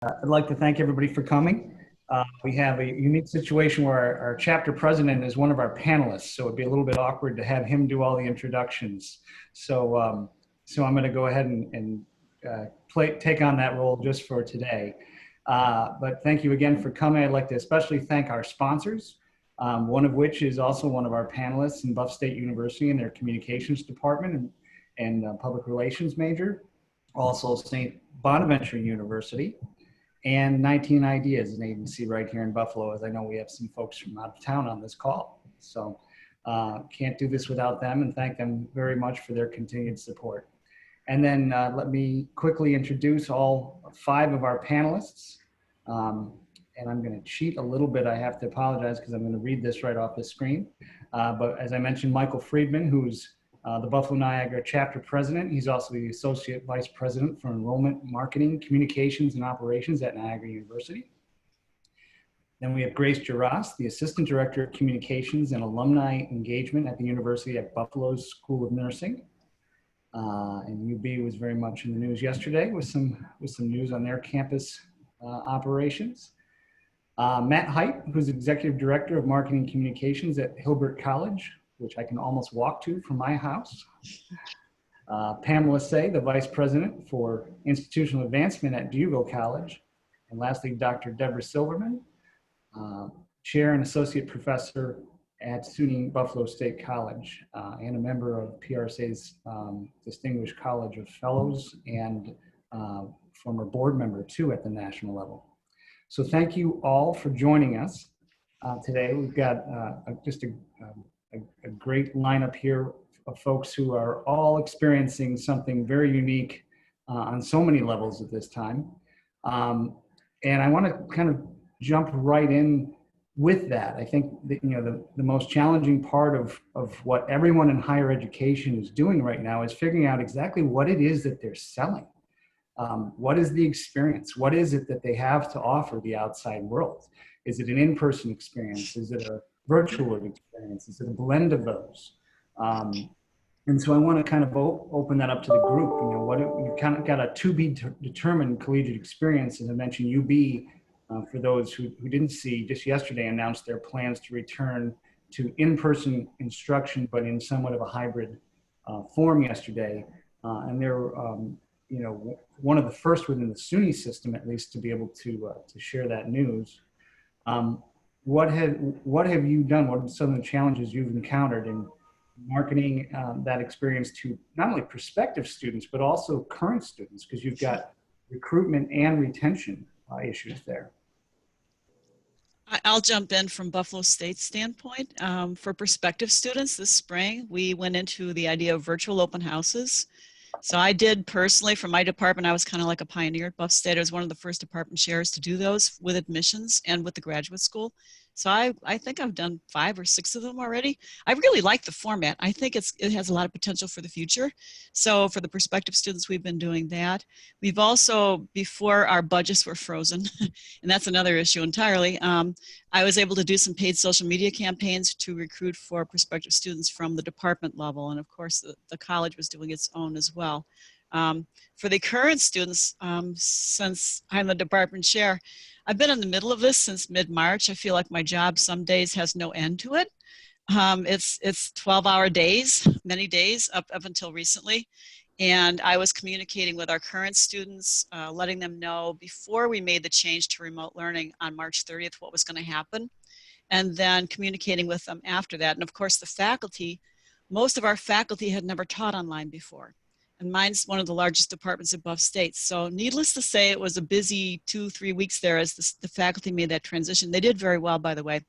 I'd like to thank everybody for coming. We have a unique situation where our chapter president is one of our panelists, so it'd be a little bit awkward to have him do all the introductions. So I'm going to go ahead and take on that role just for today. But thank you again for coming. I'd like to especially thank our sponsors, one of which is also one of our panelists in Buff State University in their communications department and public relations major, also St. Bonaventure University, and 19 Ideas, an agency right here in Buffalo, as I know we have some folks from out of town on this call. So can't do this without them, and thank them very much for their continued support. And then let me quickly introduce all 5 of our panelists. And I'm going to cheat a little bit. I have to apologize because I'm going to read this right off the screen. But as I mentioned, Michael Freedman, who's the Buffalo Niagara chapter president. He's also the associate vice president for enrollment, marketing, communications, and operations at Niagara University. Then we have Grace Gerass, the assistant director of communications and alumni engagement at the University at Buffalo's School of Nursing. And UB was very much in the news yesterday with some news on their campus operations. Matt Heidt, who's executive director of marketing communications at Hilbert College, which I can almost walk to from my house. Pamela, the vice president for institutional advancement at Duville College. And lastly, Dr. Deborah Silverman, chair and associate professor at SUNY Buffalo State College, and a member of PRSA's Distinguished College of Fellows and former board member too at the national level. So thank you all for joining us today. We've got just a great lineup here of folks who are all experiencing something very unique on so many levels at this time. And I want to kind of jump right in with that. I think that, the most challenging part of what everyone in higher education is doing right now is figuring out exactly what it is that they're selling. What is the experience? What is it that they have to offer the outside world? Is it an in-person experience? Is it a virtual experience? Is it a blend of those? And so I want to kind of open that up to the group. You kind of got a to-be-determined collegiate experience. As I mentioned, UB, for those who didn't see, just yesterday announced their plans to return to in-person instruction, but in somewhat of a hybrid form yesterday. And they're, one of the first within the SUNY system, at least, to be able to share that news. What have you done? What are some of the challenges you've encountered in marketing that experience to not only prospective students, but also current students? Because you've got recruitment and retention issues there. I'll jump in from Buffalo State's standpoint. For prospective students this spring, we went into the idea of virtual open houses. So I did personally, from my department, I was kind of like a pioneer at Buff State. I was one of the first department chairs to do those with admissions and with the graduate school. So I think I've done 5 or 6 of them already. I really like the format. I think it has a lot of potential for the future. So for the prospective students, we've been doing that. We've also, before our budgets were frozen, and that's another issue entirely, I was able to do some paid social media campaigns to recruit for prospective students from the department level. And of course, the college was doing its own as well. For the current students, since I'm the department chair, I've been in the middle of this since mid-March. I feel like my job some days has no end to it. It's 12-hour days, many days up until recently. And I was communicating with our current students, letting them know before we made the change to remote learning on March 30th what was going to happen, and then communicating with them after that. And of course, the faculty, most of our faculty had never taught online before. And mine's one of the largest departments at Buff State. So needless to say, it was a busy 2-3 weeks there as the faculty made that transition. They did very well, by the way.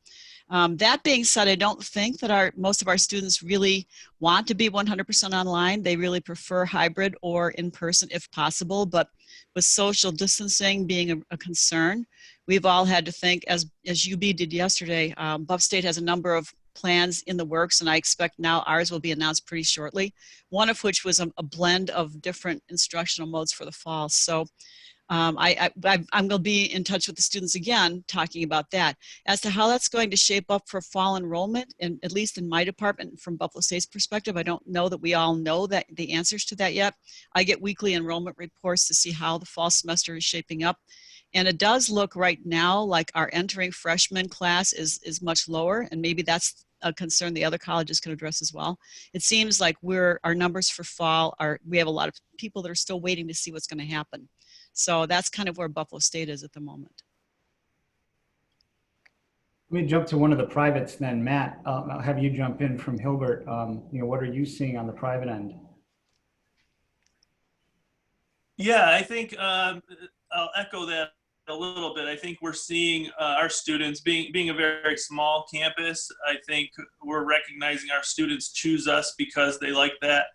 That being said, I don't think that most of our students really want to be 100% online. They really prefer hybrid or in person if possible, but with social distancing being a concern, we've all had to think, as UB did yesterday, Buff State has a number of plans in the works, and I expect now ours will be announced pretty shortly, one of which was a blend of different instructional modes for the fall. So I'm going to be in touch with the students again, talking about that. As to how that's going to shape up for fall enrollment, and at least in my department, from Buffalo State's perspective, I don't know that we all know the answers to that yet. I get weekly enrollment reports to see how the fall semester is shaping up. And it does look right now like our entering freshman class is much lower, and maybe that's a concern the other colleges can address as well. It seems like our numbers for fall we have a lot of people that are still waiting to see what's going to happen. So that's kind of where Buffalo State is at the moment. Let me jump to one of the privates then, Matt. I'll have you jump in from Hilbert. What are you seeing on the private end? Yeah, I think I'll echo that a little bit. I think we're seeing our students being a very small campus. I think we're recognizing our students choose us because they like that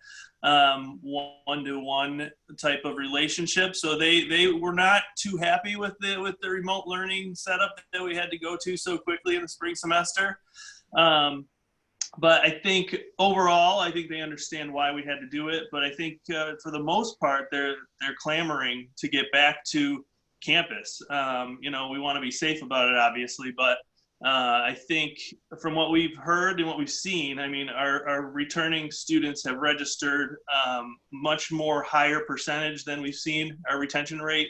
one-to-one type of relationship. So they were not too happy with the remote learning setup that we had to go to so quickly in the spring semester. But I think overall, I think they understand why we had to do it. But I think for the most part, they're clamoring to get back to campus. We want to be safe about it, obviously, but I think from what we've heard and what we've seen, I mean, our returning students have registered much more higher percentage than we've seen. Our retention rate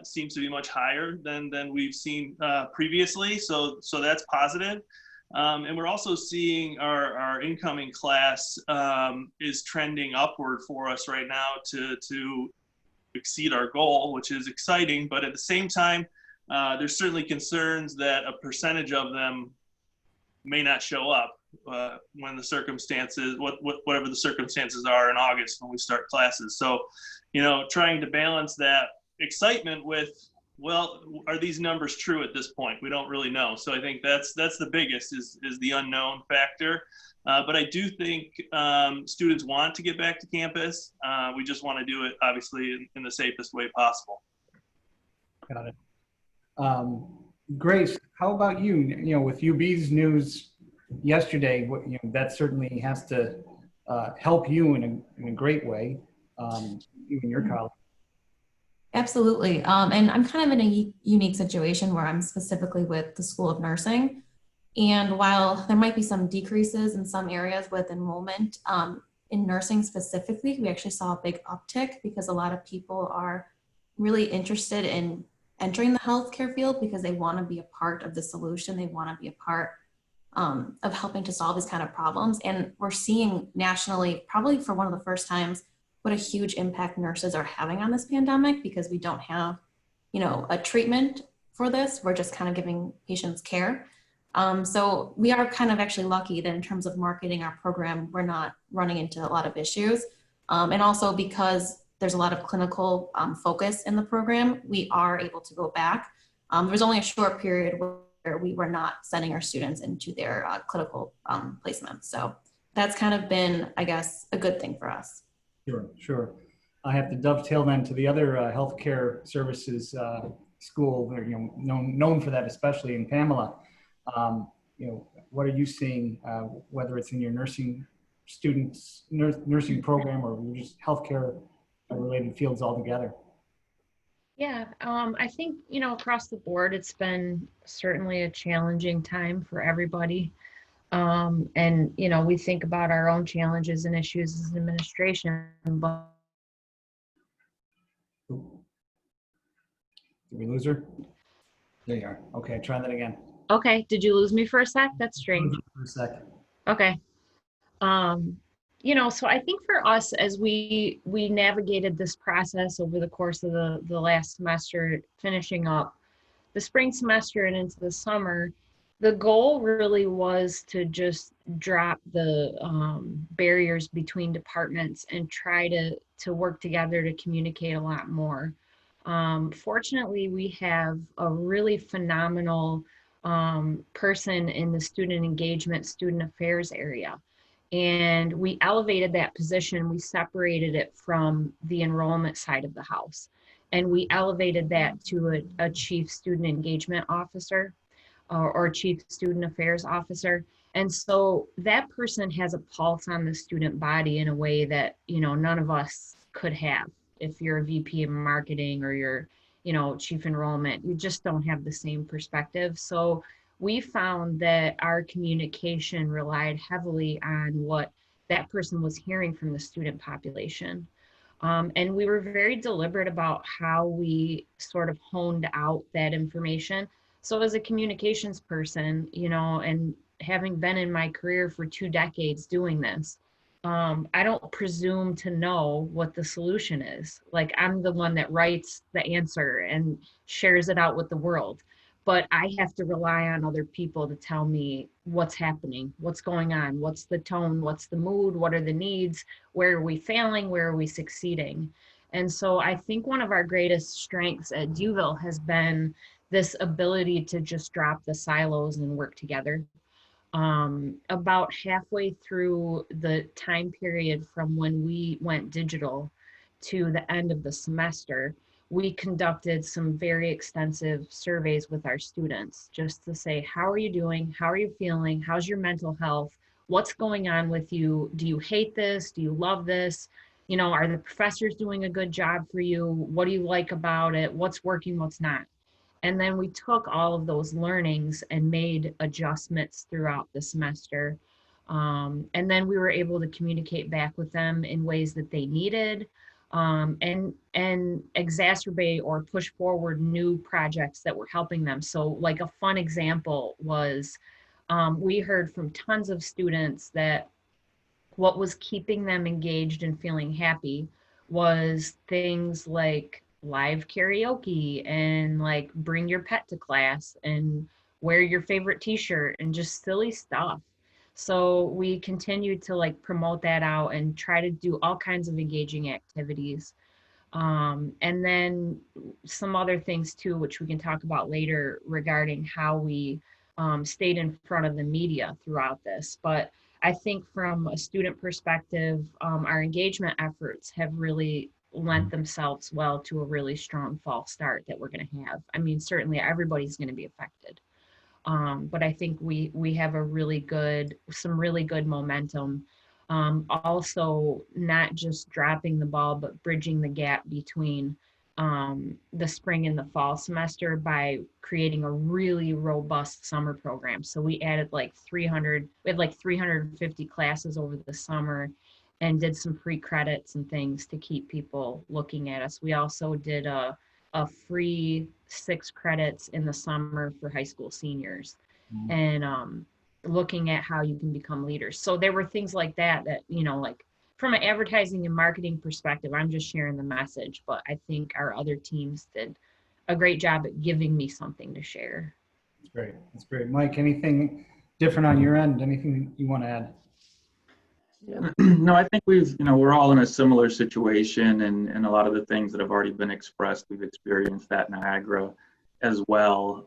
seems to be much higher than we've seen previously. So that's positive. And we're also seeing our incoming class is trending upward for us right now to exceed our goal, which is exciting. But at the same time, there's certainly concerns that a percentage of them may not show up when the circumstances, whatever the circumstances are in August when we start classes. So, trying to balance that excitement with, well, are these numbers true at this point? We don't really know. So I think that's the biggest is the unknown factor. But I do think students want to get back to campus. We just want to do it, obviously, in the safest way possible. Got it. Grace, how about you? With UB's news yesterday, that certainly has to help you in a great way, you and your college. Absolutely. And I'm kind of in a unique situation where I'm specifically with the School of Nursing. And while there might be some decreases in some areas with enrollment, in nursing specifically, we actually saw a big uptick because a lot of people are really interested in entering the healthcare field because they want to be a part of the solution. They want to be a part of helping to solve these kind of problems. And we're seeing nationally, probably for one of the first times, what a huge impact nurses are having on this pandemic because we don't have, a treatment for this. We're just kind of giving patients care. So we are kind of actually lucky that in terms of marketing our program, we're not running into a lot of issues. And also because there's a lot of clinical focus in the program, we are able to go back. There was only a short period where we were not sending our students into their clinical placements. So that's kind of been, I guess, a good thing for us. Sure. I have to dovetail then to the other healthcare services school, known for that, especially in Pamela. What are you seeing, whether it's in your nursing students, nursing program, or just healthcare related fields altogether? Yeah, I think, across the board, it's been certainly a challenging time for everybody. And, we think about our own challenges and issues as administration, but. Did we lose her? There you are. Okay, try that again. Okay, did you lose me for a sec? That's strange. For a second. Okay. So I think for us, as we navigated this process over the course of the last semester, finishing up the spring semester and into the summer, the goal really was to just drop the barriers between departments and try to work together to communicate a lot more. Fortunately, we have a really phenomenal person in the student engagement, student affairs area. And we elevated that position. We separated it from the enrollment side of the house. And we elevated that to a chief student engagement officer or chief student affairs officer. And so that person has a pulse on the student body in a way that, none of us could have. If you're a VP of marketing or you're, chief enrollment, you just don't have the same perspective. So we found that our communication relied heavily on what that person was hearing from the student population. And we were very deliberate about how we sort of honed out that information. So as a communications person, you know, and having been in my career for 2 decades doing this, I don't presume to know what the solution is. Like, I'm the one that writes the answer and shares it out with the world. But I have to rely on other people to tell me what's happening, what's going on, what's the tone, what's the mood, what are the needs, where are we failing, where are we succeeding. And so I think one of our greatest strengths at Duville has been this ability to just drop the silos and work together. About halfway through the time period from when we went digital to the end of the semester, we conducted some very extensive surveys with our students just to say, how are you doing? How are you feeling? How's your mental health? What's going on with you? Do you hate this? Do you love this? You know, are the professors doing a good job for you? What do you like about it? What's working? What's not? And then we took all of those learnings and made adjustments throughout the semester. And then we were able to communicate back with them in ways that they needed, and exacerbate or push forward new projects that were helping them. So like a fun example was, we heard from tons of students that what was keeping them engaged and feeling happy was things like live karaoke and like bring your pet to class and wear your favorite t-shirt and just silly stuff. So we continued to like promote that out and try to do all kinds of engaging activities. And then some other things too, which we can talk about later regarding how we stayed in front of the media throughout this. But I think from a student perspective, our engagement efforts have really lent themselves well to a really strong fall start that we're going to have. I mean, certainly everybody's going to be affected. But I think we have some really good momentum. Also, not just dropping the ball, but bridging the gap between the spring and the fall semester by creating a really robust summer program. So we added like 350 classes over the summer and did some free credits and things to keep people looking at us. We also did a free 6 credits in the summer for high school seniors, and looking at how you can become leaders. So there were things like that, you know, like from an advertising and marketing perspective, I'm just sharing the message, but I think our other teams did a great job at giving me something to share. That's great. That's great. Mike, anything different on your end? Anything you want to add? Yeah. No, I think we're all in a similar situation, and a lot of the things that have already been expressed, we've experienced at Niagara as well.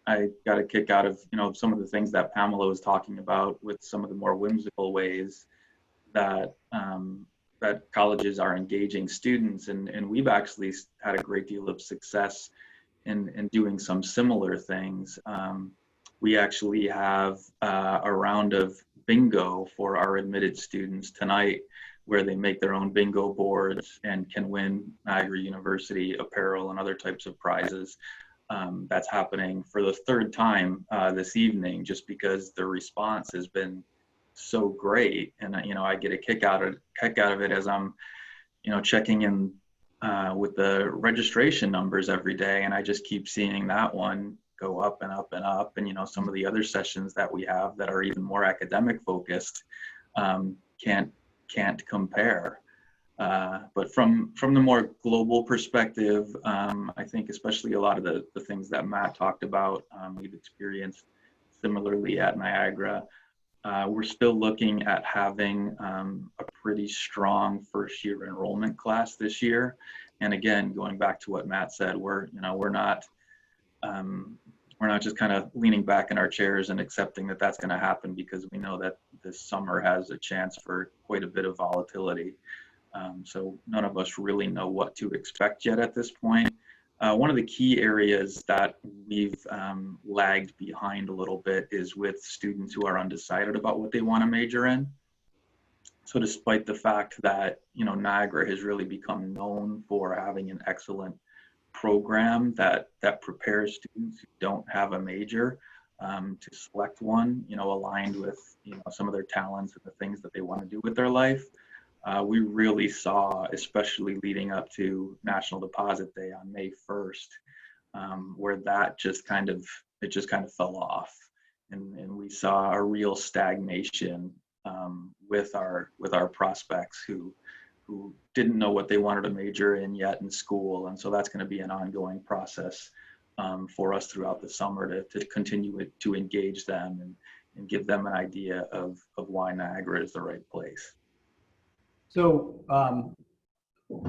I got a kick out of, some of the things that Pamela was talking about with some of the more whimsical ways that that colleges are engaging students, and we've actually had a great deal of success in doing some similar things. We actually have a round of bingo for our admitted students tonight, where they make their own bingo boards and can win Niagara University apparel and other types of prizes. That's happening for the 3rd time this evening, just because the response has been so great. And I get a kick out of it as I'm checking in with the registration numbers every day, and I just keep seeing that one go up and up and up. And some of the other sessions that we have that are even more academic focused can't compare. But from the more global perspective, I think especially a lot of the things that Matt talked about, we've experienced similarly at Niagara. We're still looking at having a pretty strong first-year enrollment class this year. And again, going back to what Matt said, we're not just kind of leaning back in our chairs and accepting that that's going to happen, because we know that this summer has a chance for quite a bit of volatility. So none of us really know what to expect yet at this point. One of the key areas that we've lagged behind a little bit is with students who are undecided about what they want to major in. So despite the fact that, Niagara has really become known for having an excellent program that prepares students who don't have a major to select one, aligned with, some of their talents and the things that they want to do with their life. we really saw, especially leading up to National Deposit Day on May 1st, where that just kind of fell off, and we saw a real stagnation with our prospects who didn't know what they wanted to major in yet in school. And so that's going to be an ongoing process for us throughout the summer to continue to engage them and give them an idea of why Niagara is the right place. So,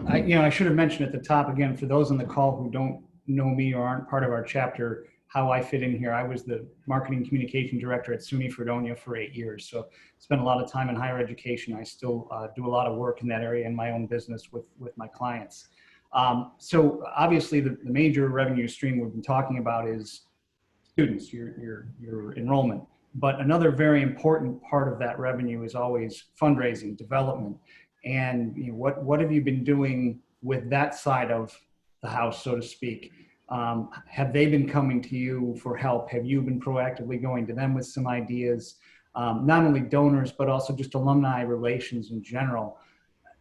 I should have mentioned at the top, again, for those on the call who don't know me or aren't part of our chapter, how I fit in here. I was the marketing communication director at SUNY Fredonia for 8 years. So spent a lot of time in higher education. I still do a lot of work in that area in my own business with my clients. So obviously the major revenue stream we've been talking about is students, your enrollment. But another very important part of that revenue is always fundraising, development. And what have you been doing with that side of the house, so to speak? Have they been coming to you for help? Have you been proactively going to them with some ideas? Not only donors, but also just alumni relations in general.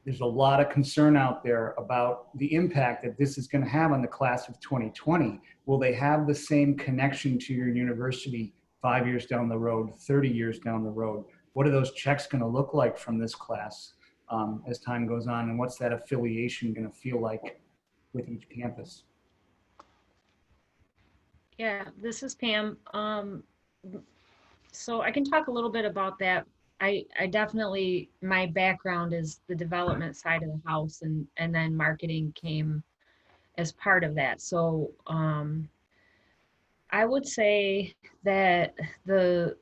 There's a lot of concern out there about the impact that this is going to have on the class of 2020. Will they have the same connection to your university 5 years down the road, 30 years down the road? What are those checks going to look like from this class as time goes on? And what's that affiliation going to feel like with each campus? Yeah, this is Pam. So I can talk a little bit about that. I definitely, my background is the development side of the house, and then marketing came as part of that. So I would say that the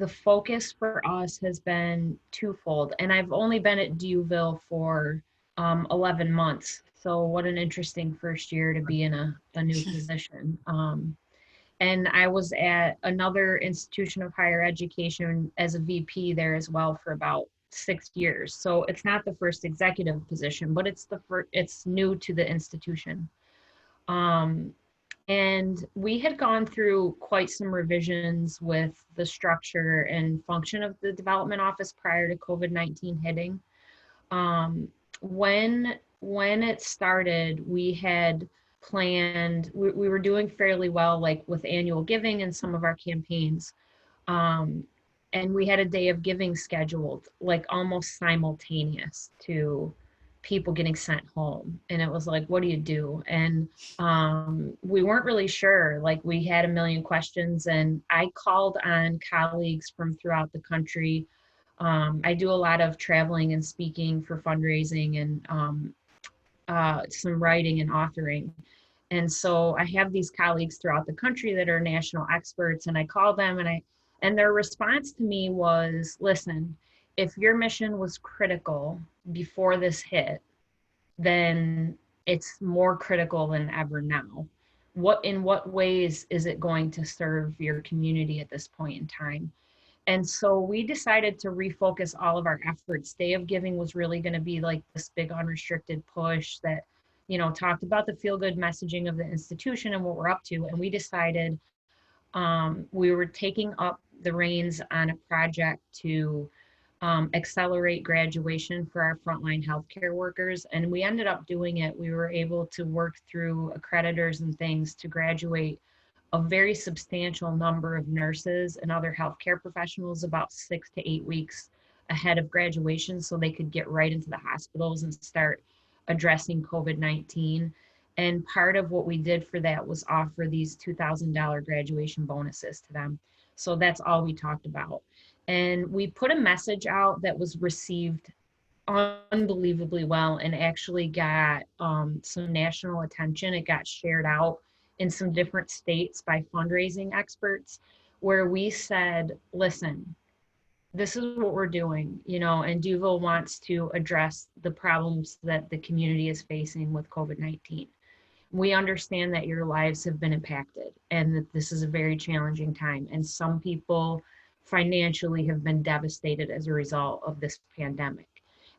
focus for us has been twofold, and I've only been at Duville for 11 months. So what an interesting first year to be in a new position. And I was at another institution of higher education as a VP there as well for about 6 years. So it's not the first executive position, but it's new to the institution. And we had gone through quite some revisions with the structure and function of the development office prior to COVID-19 hitting. When it started, we had planned, we were doing fairly well, like with annual giving and some of our campaigns. And we had a day of giving scheduled, like almost simultaneous to people getting sent home. And it was like, what do you do? And we weren't really sure. Like, we had a million questions, and I called on colleagues from throughout the country. I do a lot of traveling and speaking for fundraising and some writing and authoring. And so I have these colleagues throughout the country that are national experts, and I call them, and their response to me was, listen, if your mission was critical before this hit, then it's more critical than ever now. In what ways is it going to serve your community at this point in time? And so we decided to refocus all of our efforts. Day of Giving was really going to be like this big unrestricted push that, talked about the feel-good messaging of the institution and what we're up to. And we decided we were taking up the reins on a project to accelerate graduation for our frontline healthcare workers. And we ended up doing it. We were able to work through accreditors and things to graduate a very substantial number of nurses and other healthcare professionals about 6 to 8 weeks ahead of graduation, so they could get right into the hospitals and start addressing COVID-19. And part of what we did for that was offer these $2,000 graduation bonuses to them. So that's all we talked about. And we put a message out that was received unbelievably well and actually got some national attention. It got shared out in some different states by fundraising experts, where we said, listen, this is what we're doing, and Duville wants to address the problems that the community is facing with COVID-19. We understand that your lives have been impacted and that this is a very challenging time. And some people financially have been devastated as a result of this pandemic.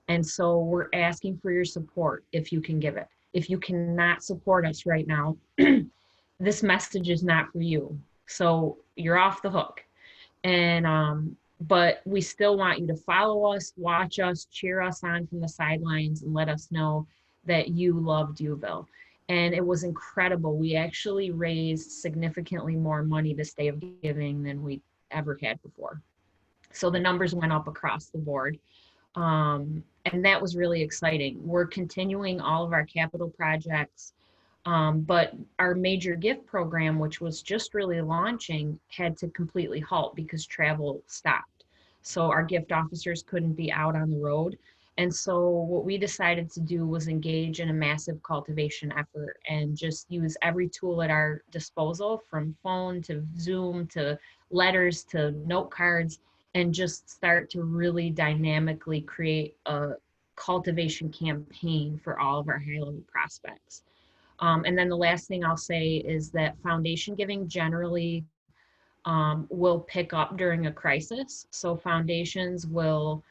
And so we're asking for your support if you can give it. If you cannot support us right now, this message is not for you. So you're off the hook. And but we still want you to follow us, watch us, cheer us on from the sidelines, and let us know that you loved Uville. And it was incredible. We actually raised significantly more money this day of giving than we ever had before. So the numbers went up across the board. And that was really exciting. We're continuing all of our capital projects, but our major gift program, which was just really launching, had to completely halt because travel stopped. So our gift officers couldn't be out on the road. And so what we decided to do was engage in a massive cultivation effort and just use every tool at our disposal, from phone to Zoom to letters to note cards, and just start to really dynamically create a cultivation campaign for all of our high-level prospects. And then the last thing I'll say is that foundation giving generally will pick up during a crisis. So foundations will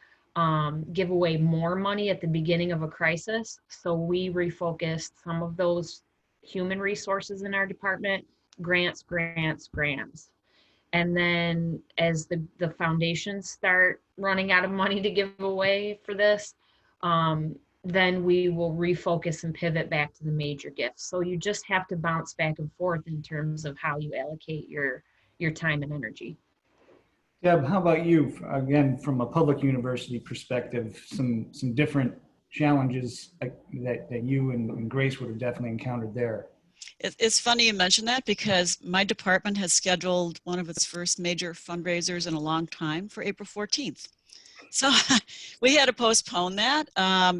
give away more money at the beginning of a crisis. So we refocused some of those human resources in our department, grants. And then as the foundations start running out of money to give away for this, then we will refocus and pivot back to the major gifts. So you just have to bounce back and forth in terms of how you allocate your time and energy. Deb, how about you? Again, from a public university perspective, some different challenges that you and Grace would have definitely encountered there. It's funny you mentioned that, because my department has scheduled one of its first major fundraisers in a long time for April 14th. So we had to postpone that.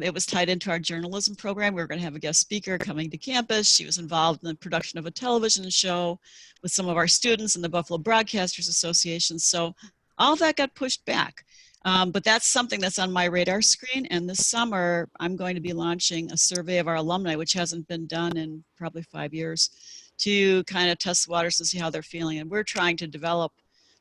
It was tied into our journalism program. We were going to have a guest speaker coming to campus. She was involved in the production of a television show with some of our students in the Buffalo Broadcasters Association. So all of that got pushed back. But that's something that's on my radar screen. And this summer, I'm going to be launching a survey of our alumni, which hasn't been done in probably 5 years, to kind of test the waters and see how they're feeling. And we're trying to develop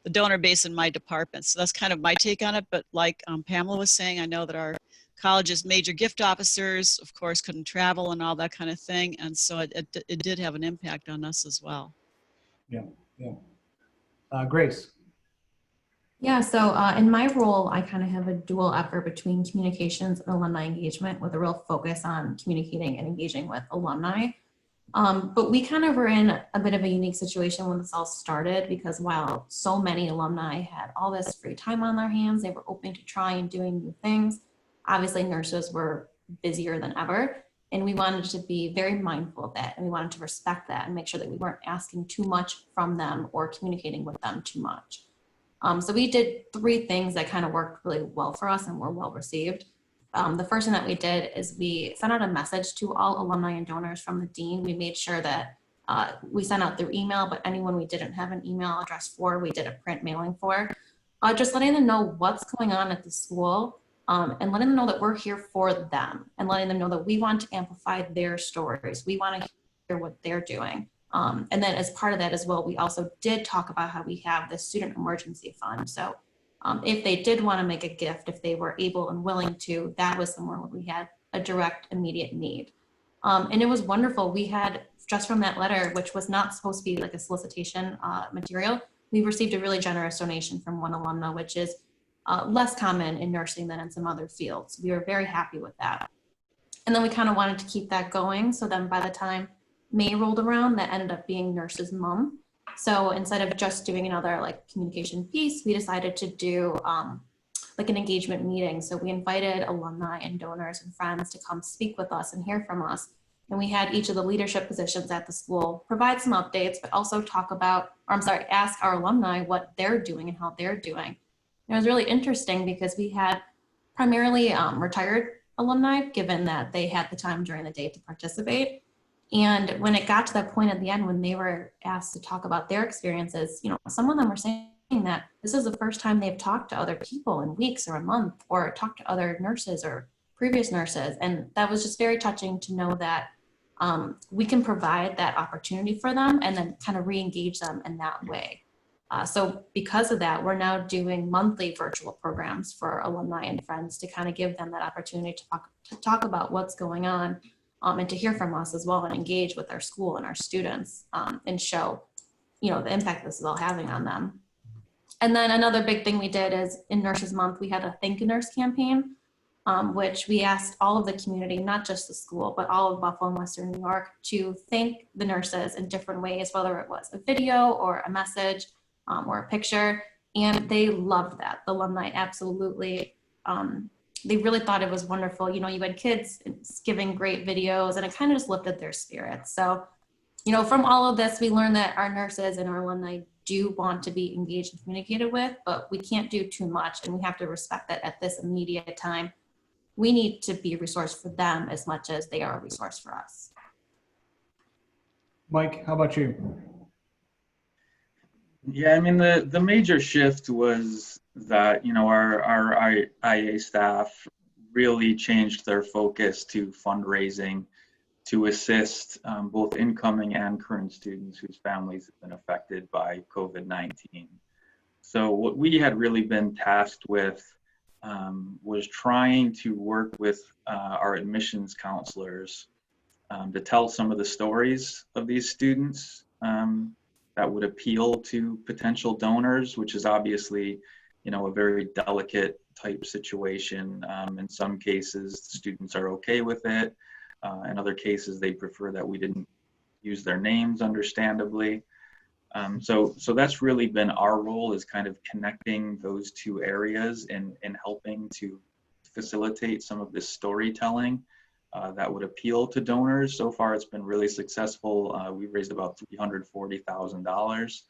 the donor base in my department. So that's kind of my take on it. But like Pamela was saying, I know that our college's major gift officers, of course, couldn't travel and all that kind of thing. And so it did have an impact on us as well. Yeah. Grace. Yeah, so in my role, I kind of have a dual effort between communications and alumni engagement, with a real focus on communicating and engaging with alumni. But we kind of were in a bit of a unique situation when this all started, because while so many alumni had all this free time on their hands, they were open to try and doing new things. Obviously, nurses were busier than ever, and we wanted to be very mindful of that, and we wanted to respect that and make sure that we weren't asking too much from them or communicating with them too much. So we did 3 things that kind of worked really well for us and were well received. The first thing that we did is we sent out a message to all alumni and donors from the dean. We made sure that we sent out through email, but anyone we didn't have an email address for, we did a print mailing for, just letting them know what's going on at the school, and letting them know that we're here for them, and letting them know that we want to amplify their stories. We want to hear what they're doing. And then as part of that as well, we also did talk about how we have the student emergency fund. So if they did want to make a gift, if they were able and willing to, that was somewhere where we had a direct immediate need. And it was wonderful. We had, just from that letter, which was not supposed to be like a solicitation material, we received a really generous donation from one alumna, which is less common in nursing than in some other fields. We were very happy with that. And then we kind of wanted to keep that going. So then by the time May rolled around, that ended up being Nurse's Mom. So instead of just doing another like communication piece, we decided to do like an engagement meeting. So we invited alumni and donors and friends to come speak with us and hear from us. And we had each of the leadership positions at the school provide some updates, but also talk about, ask our alumni what they're doing and how they're doing. And it was really interesting because we had primarily retired alumni, given that they had the time during the day to participate. And when it got to that point at the end, when they were asked to talk about their experiences, you know, some of them were saying that this is the first time they've talked to other people in weeks or a month, or talked to other nurses or previous nurses. And that was just very touching to know that we can provide that opportunity for them and then kind of re-engage them in that way. So because of that, we're now doing monthly virtual programs for alumni and friends to kind of give them that opportunity to talk about what's going on. And to hear from us as well and engage with our school and our students and show, you know, the impact this is all having on them. And then another big thing we did is in Nurses Month, we had a Thank a Nurse campaign, which we asked all of the community, not just the school, but all of Buffalo and Western New York, to thank the nurses in different ways, whether it was a video or a message or a picture. And they loved that. The alumni absolutely, they really thought it was wonderful. You know, you had kids giving great videos and it kind of just lifted their spirits. So, you know, from all of this, we learned that our nurses and our alumni do want to be engaged and communicated with, but we can't do too much. And we have to respect that at this immediate time. We need to be a resource for them as much as they are a resource for us. Mike, how about you? Yeah, I mean, the major shift was that, you know, our IA staff really changed their focus to fundraising to assist both incoming and current students whose families have been affected by COVID-19. So what we had really been tasked with was trying to work with our admissions counselors to tell some of the stories of these students that would appeal to potential donors, which is obviously, you know, a very delicate type situation. In some cases, students are okay with it. In other cases, they prefer that we didn't use their names, understandably. So that's really been our role, is kind of connecting those two areas and helping to facilitate some of this storytelling that would appeal to donors. So far, it's been really successful. We've raised about $340,000.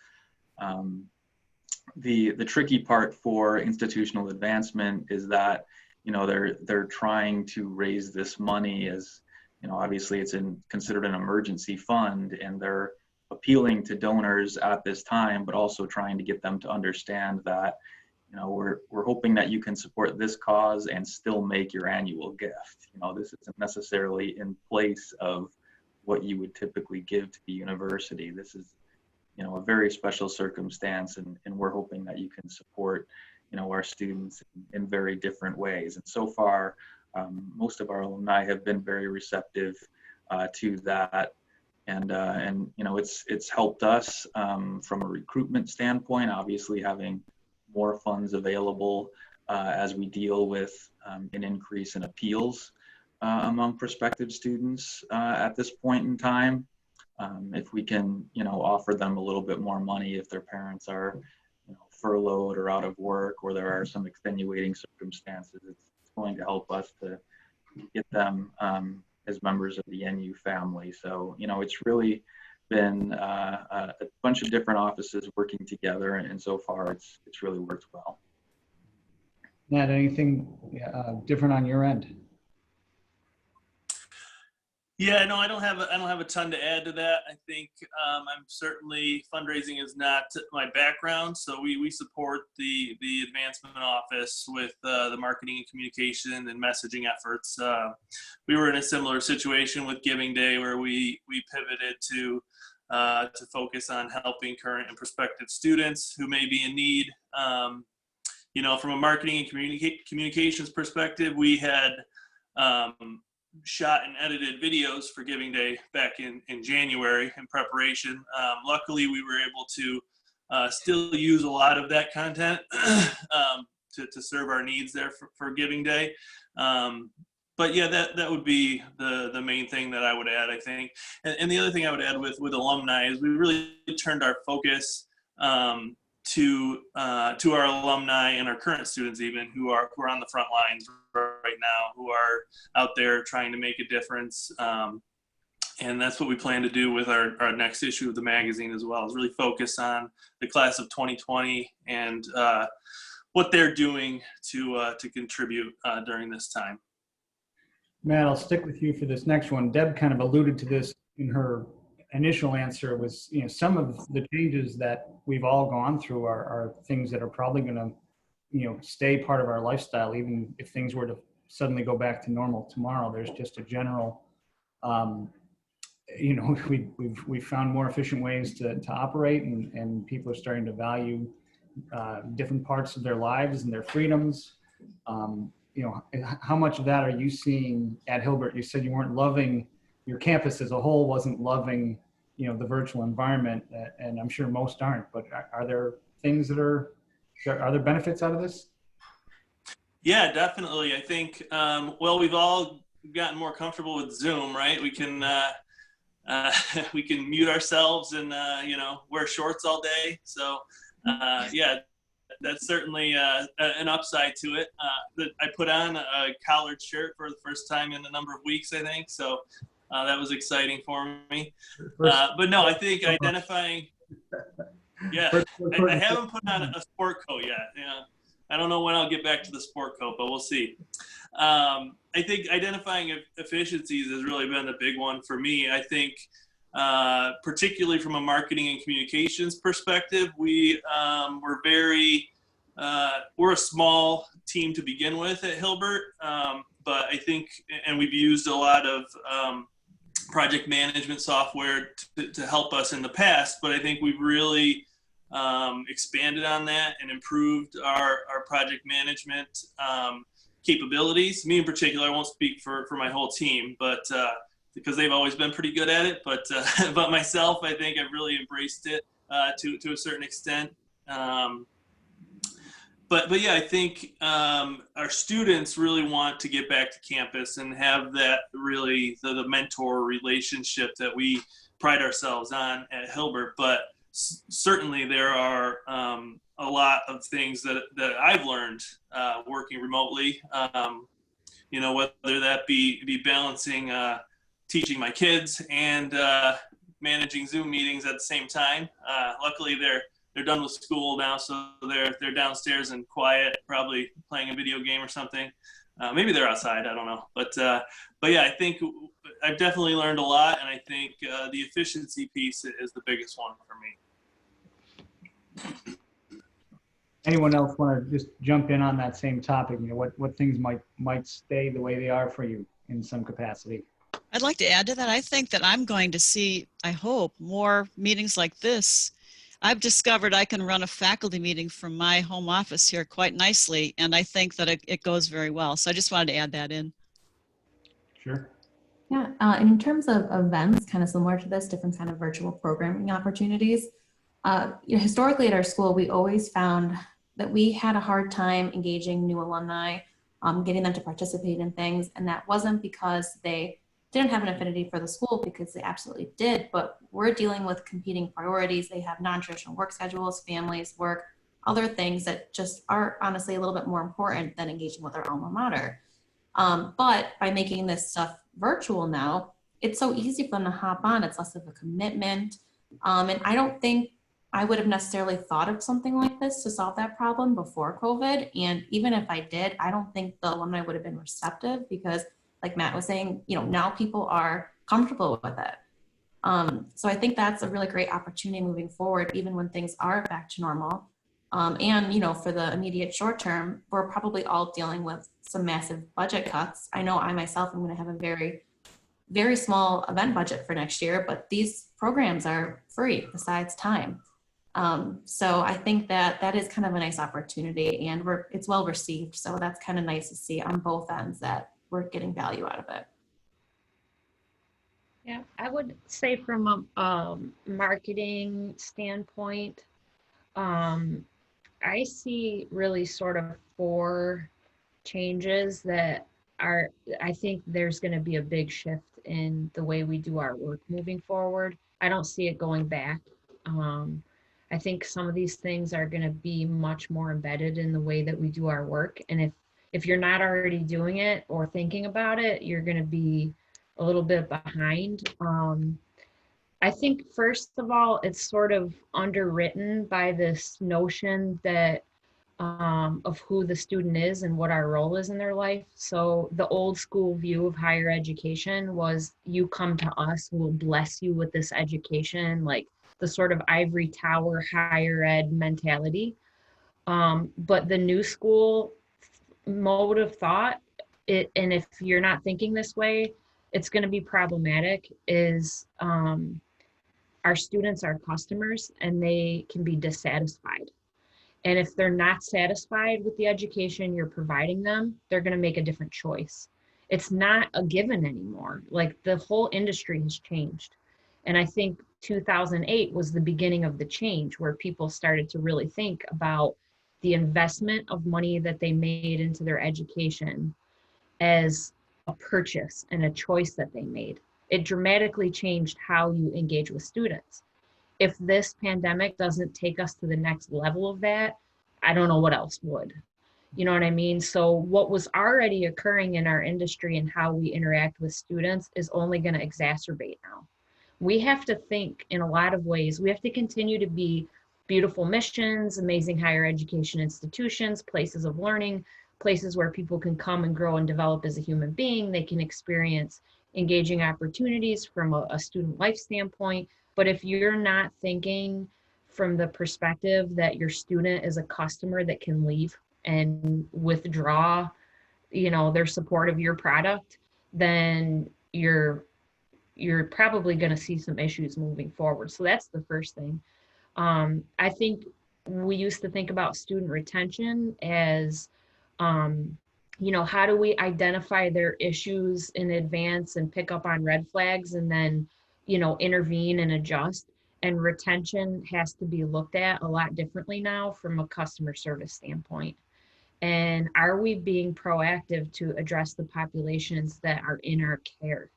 The tricky part for institutional advancement is that, you know, they're trying to raise this money as, you know, obviously it's considered an emergency fund, and they're appealing to donors at this time, but also trying to get them to understand that, you know, we're hoping that you can support this cause and still make your annual gift. You know, this isn't necessarily in place of what you would typically give to the university. This is, you know, a very special circumstance, and we're hoping that you can support, you know, our students in very different ways. And so far, most of our alumni have been very receptive to that. And you know, it's helped us from a recruitment standpoint, obviously having more funds available as we deal with an increase in appeals among prospective students at this point in time. If we can, you know, offer them a little bit more money if their parents are, you know, furloughed or out of work, or there are some extenuating circumstances, it's going to help us to get them as members of the NU family. So, you know, it's really been a bunch of different offices working together, and so far it's really worked well. Nat, anything different on your end? Yeah, no, I don't have a ton to add to that. I think I'm certainly, fundraising is not my background, so we support the advancement office with the marketing and communication and messaging efforts. We were in a similar situation with Giving Day, where we pivoted to focus on helping current and prospective students who may be in need. You know, from a marketing and communications perspective, we had shot and edited videos for Giving Day back in January in preparation. Luckily, we were able to still use a lot of that content to serve our needs there for Giving Day. But yeah, that would be the main thing that I would add, I think. And the other thing I would add with alumni is we really turned our focus to our alumni and our current students, even who are on the front lines right now, who are out there trying to make a difference. And that's what we plan to do with our next issue of the magazine as well, is really focus on the class of 2020 and what they're doing to contribute during this time. Matt, I'll stick with you for this next one. Deb kind of alluded to this in her initial answer. Was, you know, some of the changes that we've all gone through are things that are probably going to, you know, stay part of our lifestyle, even if things were to suddenly go back to normal tomorrow. There's just a general, you know, we've found more efficient ways to operate, and people are starting to value different parts of their lives and their freedoms. You know, how much of that are you seeing at Hilbert? You said you weren't loving, your campus as a whole wasn't loving, you know, the virtual environment, and I'm sure most aren't, but are there things that are Are there benefits out of this? Yeah, definitely. I think, well, we've all gotten more comfortable with Zoom, right? We can we can mute ourselves and wear shorts all day. So yeah, that's certainly an upside to it. I put on a collared shirt for the first time in a number of weeks, I think. So that was exciting for me. But no, I think identifying. Yeah, I haven't put on a sport coat yet. Yeah, I don't know when I'll get back to the sport coat, but we'll see. I think identifying efficiencies has really been the big one for me. I think, particularly from a marketing and communications perspective, we're a small team to begin with at Hilbert, but I think, and we've used a lot of project management software to help us in the past, but I think we've really expanded on that and improved our project management capabilities. Me in particular, I won't speak for my whole team, but because they've always been pretty good at it, but myself, I think I've really embraced it to a certain extent. But yeah, I think our students really want to get back to campus and have that really the mentor relationship that we pride ourselves on at Hilbert. But certainly there are a lot of things that I've learned working remotely. Whether that be balancing teaching my kids and managing Zoom meetings at the same time. Luckily, they're done with school now, so they're downstairs and quiet, probably playing a video game or something. Maybe they're outside, I don't know. But yeah, I think I've definitely learned a lot, and I think the efficiency piece is the biggest one for me. Anyone else want to just jump in on that same topic? What things might stay the way they are for you in some capacity? I'd like to add to that. I think that I'm going to see, I hope, more meetings like this. I've discovered I can run a faculty meeting from my home office here quite nicely, and I think that it goes very well. So I just wanted to add that in. Sure. Yeah, in terms of events, kind of similar to this, different kind of virtual programming opportunities. Historically at our school, we always found that we had a hard time engaging new alumni, getting them to participate in things, and that wasn't because they didn't have an affinity for the school, because they absolutely did, but we're dealing with competing priorities. They have non-traditional work schedules, families, work, other things that just are honestly a little bit more important than engaging with our alma mater. But by making this stuff virtual now, it's so easy for them to hop on. It's less of a commitment. And I don't think I would have necessarily thought of something like this to solve that problem before COVID. And even if I did, I don't think the alumni would have been receptive, because like Matt was saying, now people are comfortable with it. So I think that's a really great opportunity moving forward, even when things are back to normal. And, for the immediate short term, we're probably all dealing with some massive budget cuts. I know I myself am going to have a very, very small event budget for next year, but these programs are free besides time. So I think that is kind of a nice opportunity, and it's well received. So that's kind of nice to see on both ends that we're getting value out of it. Yeah, I would say from a marketing standpoint, I see really sort of 4 changes that I think there's going to be a big shift in the way we do our work moving forward. I don't see it going back. I think some of these things are going to be much more embedded in the way that we do our work. And if you're not already doing it or thinking about it, you're going to be a little bit behind. I think, first of all, it's sort of underwritten by this notion that of who the student is and what our role is in their life. So the old school view of higher education was, you come to us, we'll bless you with this education, like the sort of ivory tower higher ed mentality. But the new school mode of thought, and if you're not thinking this way, it's going to be problematic, is our students are customers and they can be dissatisfied. And if they're not satisfied with the education you're providing them, they're going to make a different choice. It's not a given anymore. Like, the whole industry has changed. And I think 2008 was the beginning of the change, where people started to really think about the investment of money that they made into their education as a purchase and a choice that they made. It dramatically changed how you engage with students. If this pandemic doesn't take us to the next level of that, I don't know what else would. You know what I mean? So what was already occurring in our industry and how we interact with students is only going to exacerbate now. We have to think in a lot of ways. We have to continue to be beautiful missions, amazing higher education institutions, places of learning, places where people can come and grow and develop as a human being. They can experience engaging opportunities from a student life standpoint. But if you're not thinking from the perspective that your student is a customer that can leave and withdraw, you know, their support of your product, then you're probably going to see some issues moving forward. So that's the first thing. I think we used to think about student retention as, you know, how do we identify their issues in advance and pick up on red flags and then, you know, intervene and adjust. And retention has to be looked at a lot differently now from a customer service standpoint. And are we being proactive to address the populations that are in our care?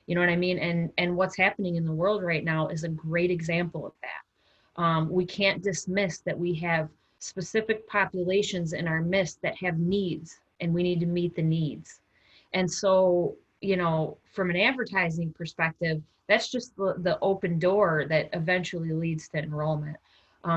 You know what I mean? And what's happening in the world right now is a great example of that. We can't dismiss that we have specific populations in our midst that have needs, and we need to meet the needs. And so, you know, from an advertising perspective, that's just the open door that eventually leads to enrollment.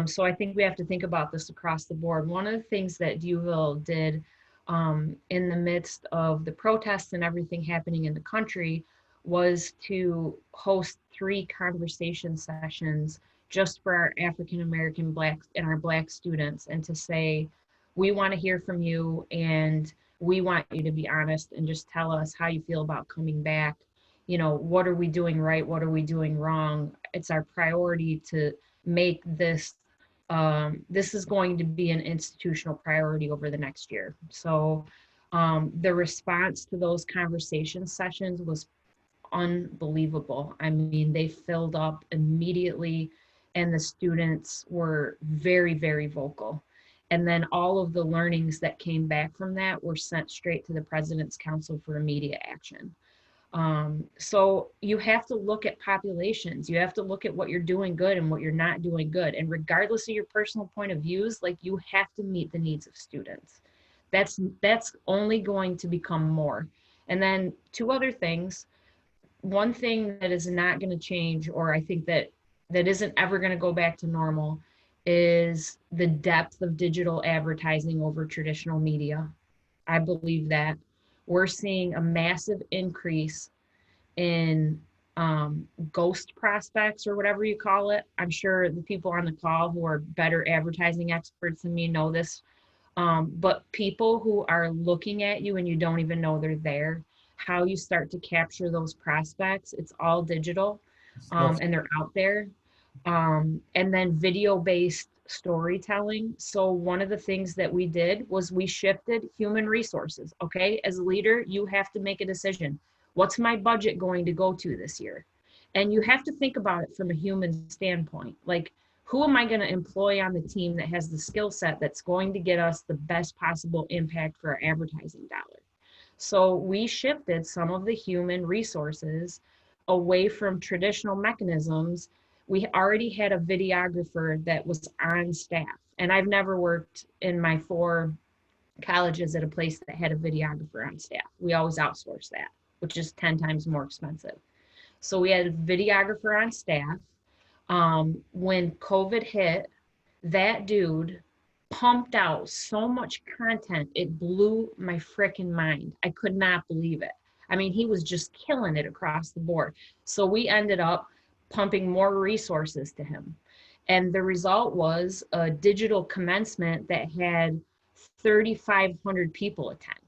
So I think we have to think about this across the board. One of the things that Duville did in the midst of the protests and everything happening in the country was to host 3 conversation sessions just for our African-American Black and our Black students, and to say, we want to hear from you and we want you to be honest and just tell us how you feel about coming back. You know, what are we doing right? What are we doing wrong? It's our priority to make this, this is going to be an institutional priority over the next year. So the response to those conversation sessions was unbelievable. I mean, they filled up immediately and the students were very, very vocal. And then all of the learnings that came back from that were sent straight to the President's Council for Immediate Action. So you have to look at populations. You have to look at what you're doing good and what you're not doing good. And regardless of your personal point of views, like, you have to meet the needs of students. That's only going to become more. And then 2 other things. One thing that is not going to change, or I think that isn't ever going to go back to normal, is the depth of digital advertising over traditional media. I believe that we're seeing a massive increase in ghost prospects, or whatever you call it. I'm sure the people on the call who are better advertising experts than me know this, but people who are looking at you and you don't even know they're there. How you start to capture those prospects, it's all digital, and they're out there. And then video-based storytelling. So one of the things that we did was we shifted human resources. Okay, as a leader, you have to make a decision. What's my budget going to go to this year? And you have to think about it from a human standpoint. Like, who am I going to employ on the team that has the skill set that's going to get us the best possible impact for our advertising dollar? So we shifted some of the human resources away from traditional mechanisms. We already had a videographer that was on staff. And I've never worked in my 4 colleges at a place that had a videographer on staff. We always outsource that, which is 10 times more expensive. So we had a videographer on staff. When COVID hit, that dude pumped out so much content, it blew my freaking mind. I could not believe it. I mean, he was just killing it across the board. So we ended up pumping more resources to him. And the result was a digital commencement that had 3,500 people attend.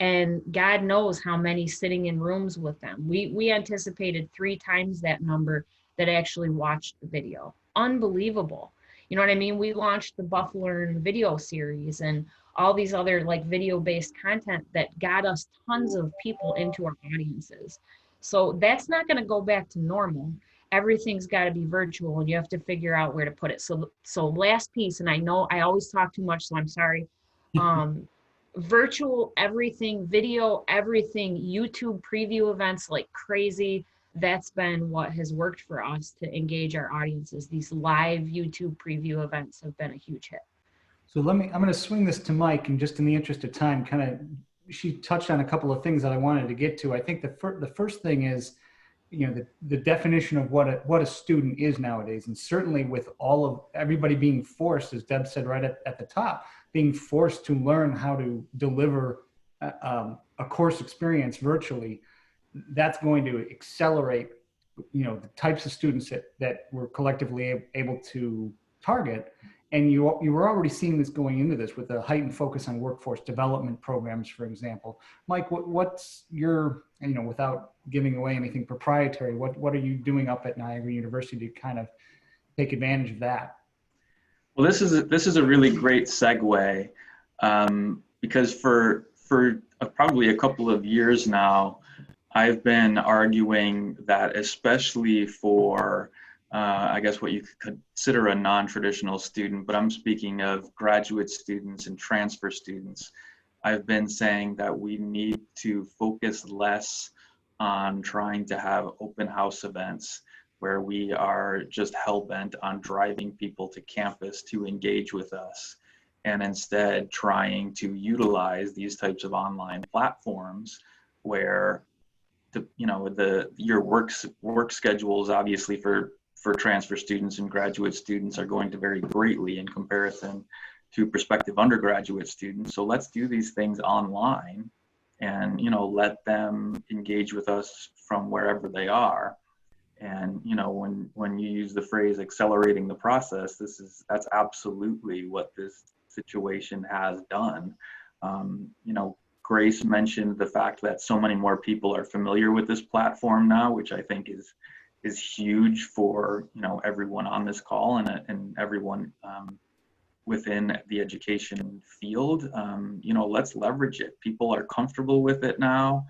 And God knows how many sitting in rooms with them. We anticipated 3 times that number that actually watched the video. Unbelievable. You know what I mean? We launched the Buffalo video series and all these other like video-based content that got us tons of people into our audiences. So that's not going to go back to normal. everything's got to be virtual and you have to figure out where to put it. So last piece, and I know I always talk too much, so I'm sorry. Virtual everything, video everything, YouTube preview events like crazy. That's been what has worked for us to engage our audiences. These live YouTube preview events have been a huge hit. So I'm going to swing this to Mike, and just in the interest of time, she touched on a couple of things that I wanted to get to. I think the first thing is, the definition of what a student is nowadays. And certainly with everybody being forced, as Deb said right at the top, being forced to learn how to deliver a course experience virtually, that's going to accelerate, the types of students that we're collectively able to target. And you were already seeing this going into this with a heightened focus on workforce development programs, for example. Mike, what's your, without giving away anything proprietary, what are you doing up at Niagara University to kind of take advantage of that? Well, this is a really great segue, because for probably a couple of years now, I've been arguing that, especially for I guess what you could consider a non-traditional student, but I'm speaking of graduate students and transfer students. I've been saying that we need to focus less on trying to have open house events where we are just hell-bent on driving people to campus to engage with us, and instead trying to utilize these types of online platforms where your work schedules, obviously for transfer students and graduate students, are going to vary greatly in comparison to prospective undergraduate students. So let's do these things online and, let them engage with us from wherever they are. And, when you use the phrase accelerating the process, that's absolutely what this situation has done. Grace mentioned the fact that so many more people are familiar with this platform now, which I think is huge for everyone on this call and everyone within the education field. Let's leverage it. People are comfortable with it now.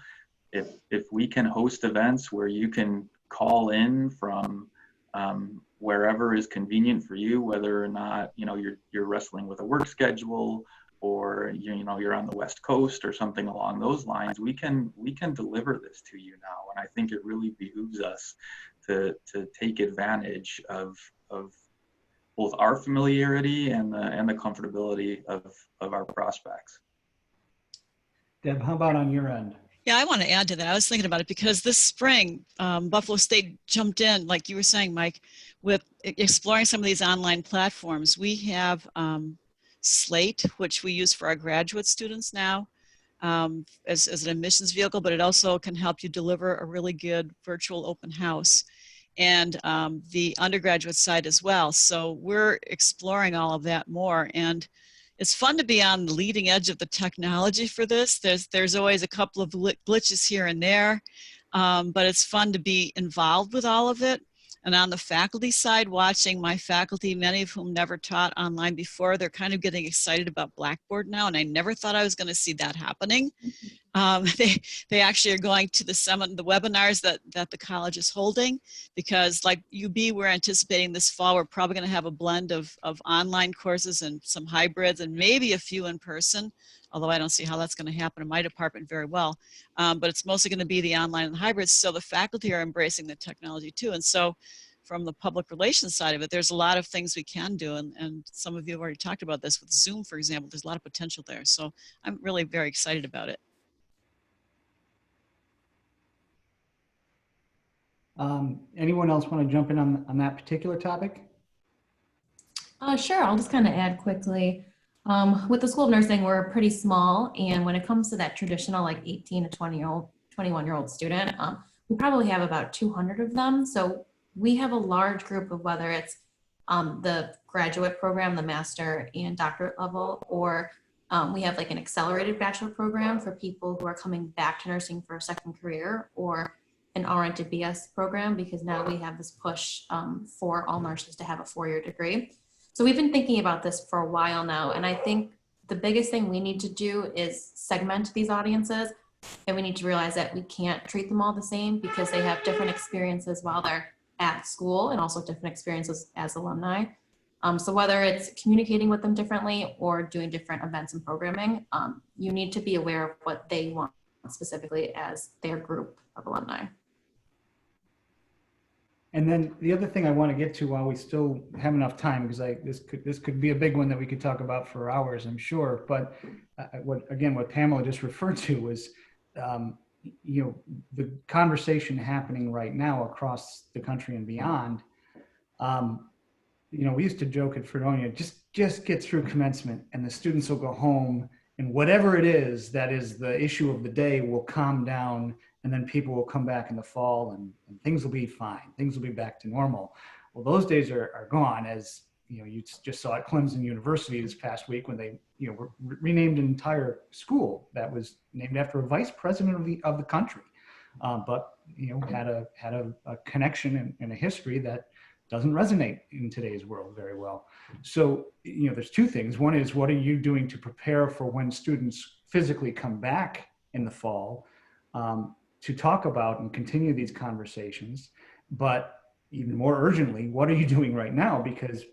If we can host events where you can call in from wherever is convenient for you, whether or not you're wrestling with a work schedule, or you're on the West Coast or something along those lines, we can deliver this to you now. And I think it really behooves us to take advantage of both our familiarity and the comfortability of our prospects. Deb, how about on your end? Yeah, I want to add to that. I was thinking about it because this spring, Buffalo State jumped in, like you were saying, Mike, with exploring some of these online platforms. We have Slate, which we use for our graduate students now as an admissions vehicle, but it also can help you deliver a really good virtual open house, and the undergraduate side as well. So we're exploring all of that more, and it's fun to be on the leading edge of the technology for this. There's always a couple of glitches here and there, but it's fun to be involved with all of it. And on the faculty side, watching my faculty, many of whom never taught online before, they're kind of getting excited about Blackboard now, and I never thought I was going to see that happening. They actually are going to the webinars that the college is holding, because like UB, we're anticipating this fall, we're probably going to have a blend of online courses and some hybrids and maybe a few in person, although I don't see how that's going to happen in my department very well. But it's mostly going to be the online and the hybrids. So the faculty are embracing the technology too. And so from the public relations side of it, there's a lot of things we can do. And some of you have already talked about this with Zoom, for example. There's a lot of potential there. So I'm really very excited about it. Anyone else want to jump in on that particular topic? Sure, I'll just kind of add quickly. With the School of Nursing, we're pretty small, and when it comes to that traditional like 18 to 21-year-old student, we probably have about 200 of them. So we have a large group of, whether it's the graduate program, the master and doctorate level, or we have like an accelerated bachelor program for people who are coming back to nursing for a second career, or an RN to BS program, because now we have this push for all nurses to have a 4-year degree. So we've been thinking about this for a while now, and I think the biggest thing we need to do is segment these audiences, and we need to realize that we can't treat them all the same because they have different experiences while they're at school and also different experiences as alumni. So whether it's communicating with them differently or doing different events and programming, you need to be aware of what they want specifically as their group of alumni. And then the other thing I want to get to while we still have enough time, because this could be a big one that we could talk about for hours, I'm sure. But what Pamela just referred to was, the conversation happening right now across the country and beyond. We used to joke at Fredonia, just get through commencement, and the students will go home, and whatever it is that is the issue of the day will calm down. And then people will come back in the fall and things will be fine. Things will be back to normal. Well, those days are gone, as you just saw at Clemson University this past week when they renamed an entire school that was named after a vice president of the country, but had a connection and a history that doesn't resonate in today's world very well. So there's two things. One is, what are you doing to prepare for when students physically come back in the fall? To talk about and continue these conversations, but even more urgently, what are you doing right now? Because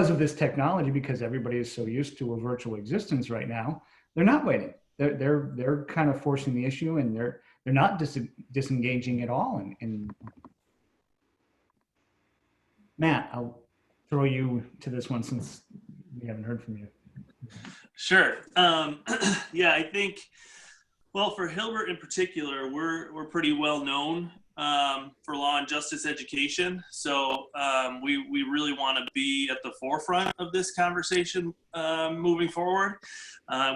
of this technology, because everybody is so used to a virtual existence right now, they're not waiting. They're kind of forcing the issue, and they're not disengaging at all. And Matt, I'll throw you to this one since we haven't heard from you. Sure. Yeah, I think. Well, for Hilbert in particular, we're pretty well known for law and justice education. So we really want to be at the forefront of this conversation moving forward.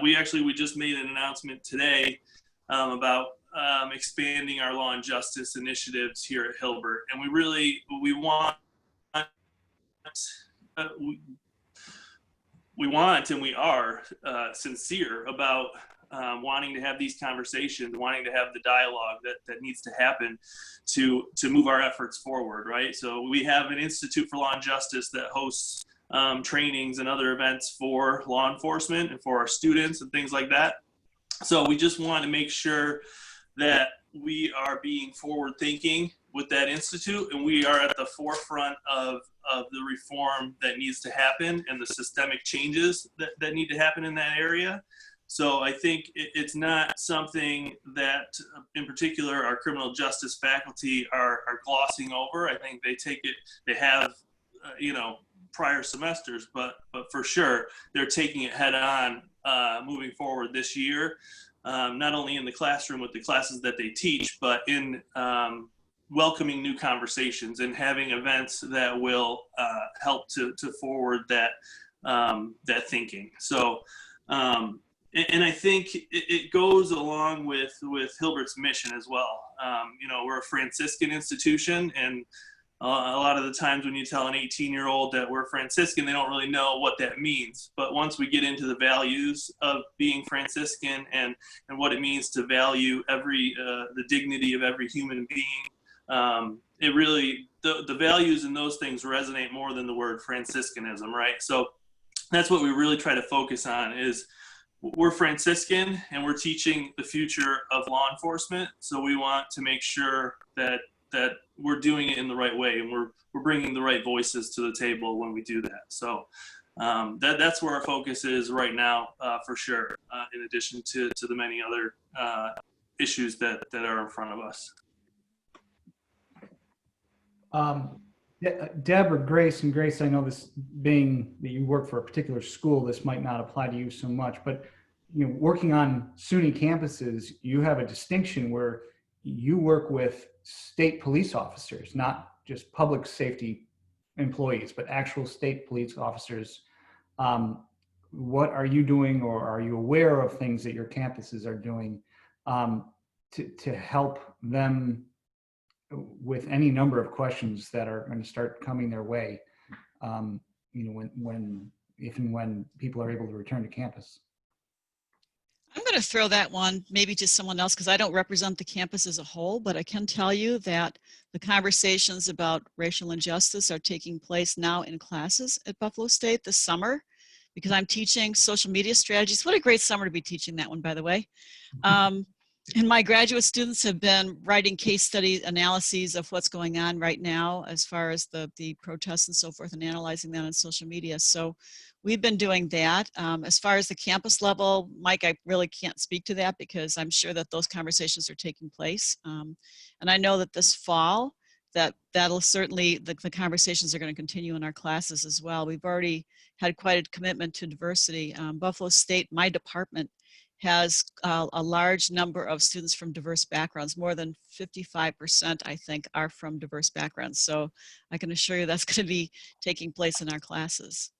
We just made an announcement today about expanding our law and justice initiatives here at Hilbert, and we want and we are sincere about wanting to have these conversations, wanting to have the dialogue that needs to happen to move our efforts forward, right? So we have an Institute for Law and Justice that hosts trainings and other events for law enforcement and for our students and things like that. So we just want to make sure that we are being forward thinking with that institute, and we are at the forefront of the reform that needs to happen and the systemic changes that need to happen in that area. So I think it's not something that, in particular, our criminal justice faculty are glossing over. I think they have, prior semesters, but for sure, they're taking it head on moving forward this year, not only in the classroom with the classes that they teach, but in welcoming new conversations and having events that will help to forward that thinking. So, and I think it goes along with Hilbert's mission as well. We're a Franciscan institution, and a lot of the times when you tell an 18-year-old that we're Franciscan, they don't really know what that means. But once we get into the values of being Franciscan and what it means to value the dignity of every human being, it really, the values and those things resonate more than the word Franciscanism, right? So that's what we really try to focus on is, we're Franciscan and we're teaching the future of law enforcement. So we want to make sure that we're doing it in the right way, and we're bringing the right voices to the table when we do that. So that's where our focus is right now, for sure, in addition to the many other issues that are in front of us. Deb or Grace, and Grace, I know this being that you work for a particular school, this might not apply to you so much, but working on SUNY campuses, you have a distinction where you work with state police officers, not just public safety employees, but actual state police officers. What are you doing, or are you aware of things that your campuses are doing to help them with any number of questions that are going to start coming their way, if and when people are able to return to campus? I'm going to throw that one maybe to someone else, because I don't represent the campus as a whole, but I can tell you that the conversations about racial injustice are taking place now in classes at Buffalo State this summer, because I'm teaching social media strategies. What a great summer to be teaching that one, by the way. And my graduate students have been writing case study analyses of what's going on right now as far as the protests and so forth, and analyzing that on social media. So we've been doing that. As far as the campus level, Mike, I really can't speak to that because I'm sure that those conversations are taking place. And I know that this fall, that'll certainly, the conversations are going to continue in our classes as well. We've already had quite a commitment to diversity. Buffalo State, my department, has a large number of students from diverse backgrounds. More than 55%, I think, are from diverse backgrounds. So I can assure you that's going to be taking place in our classes.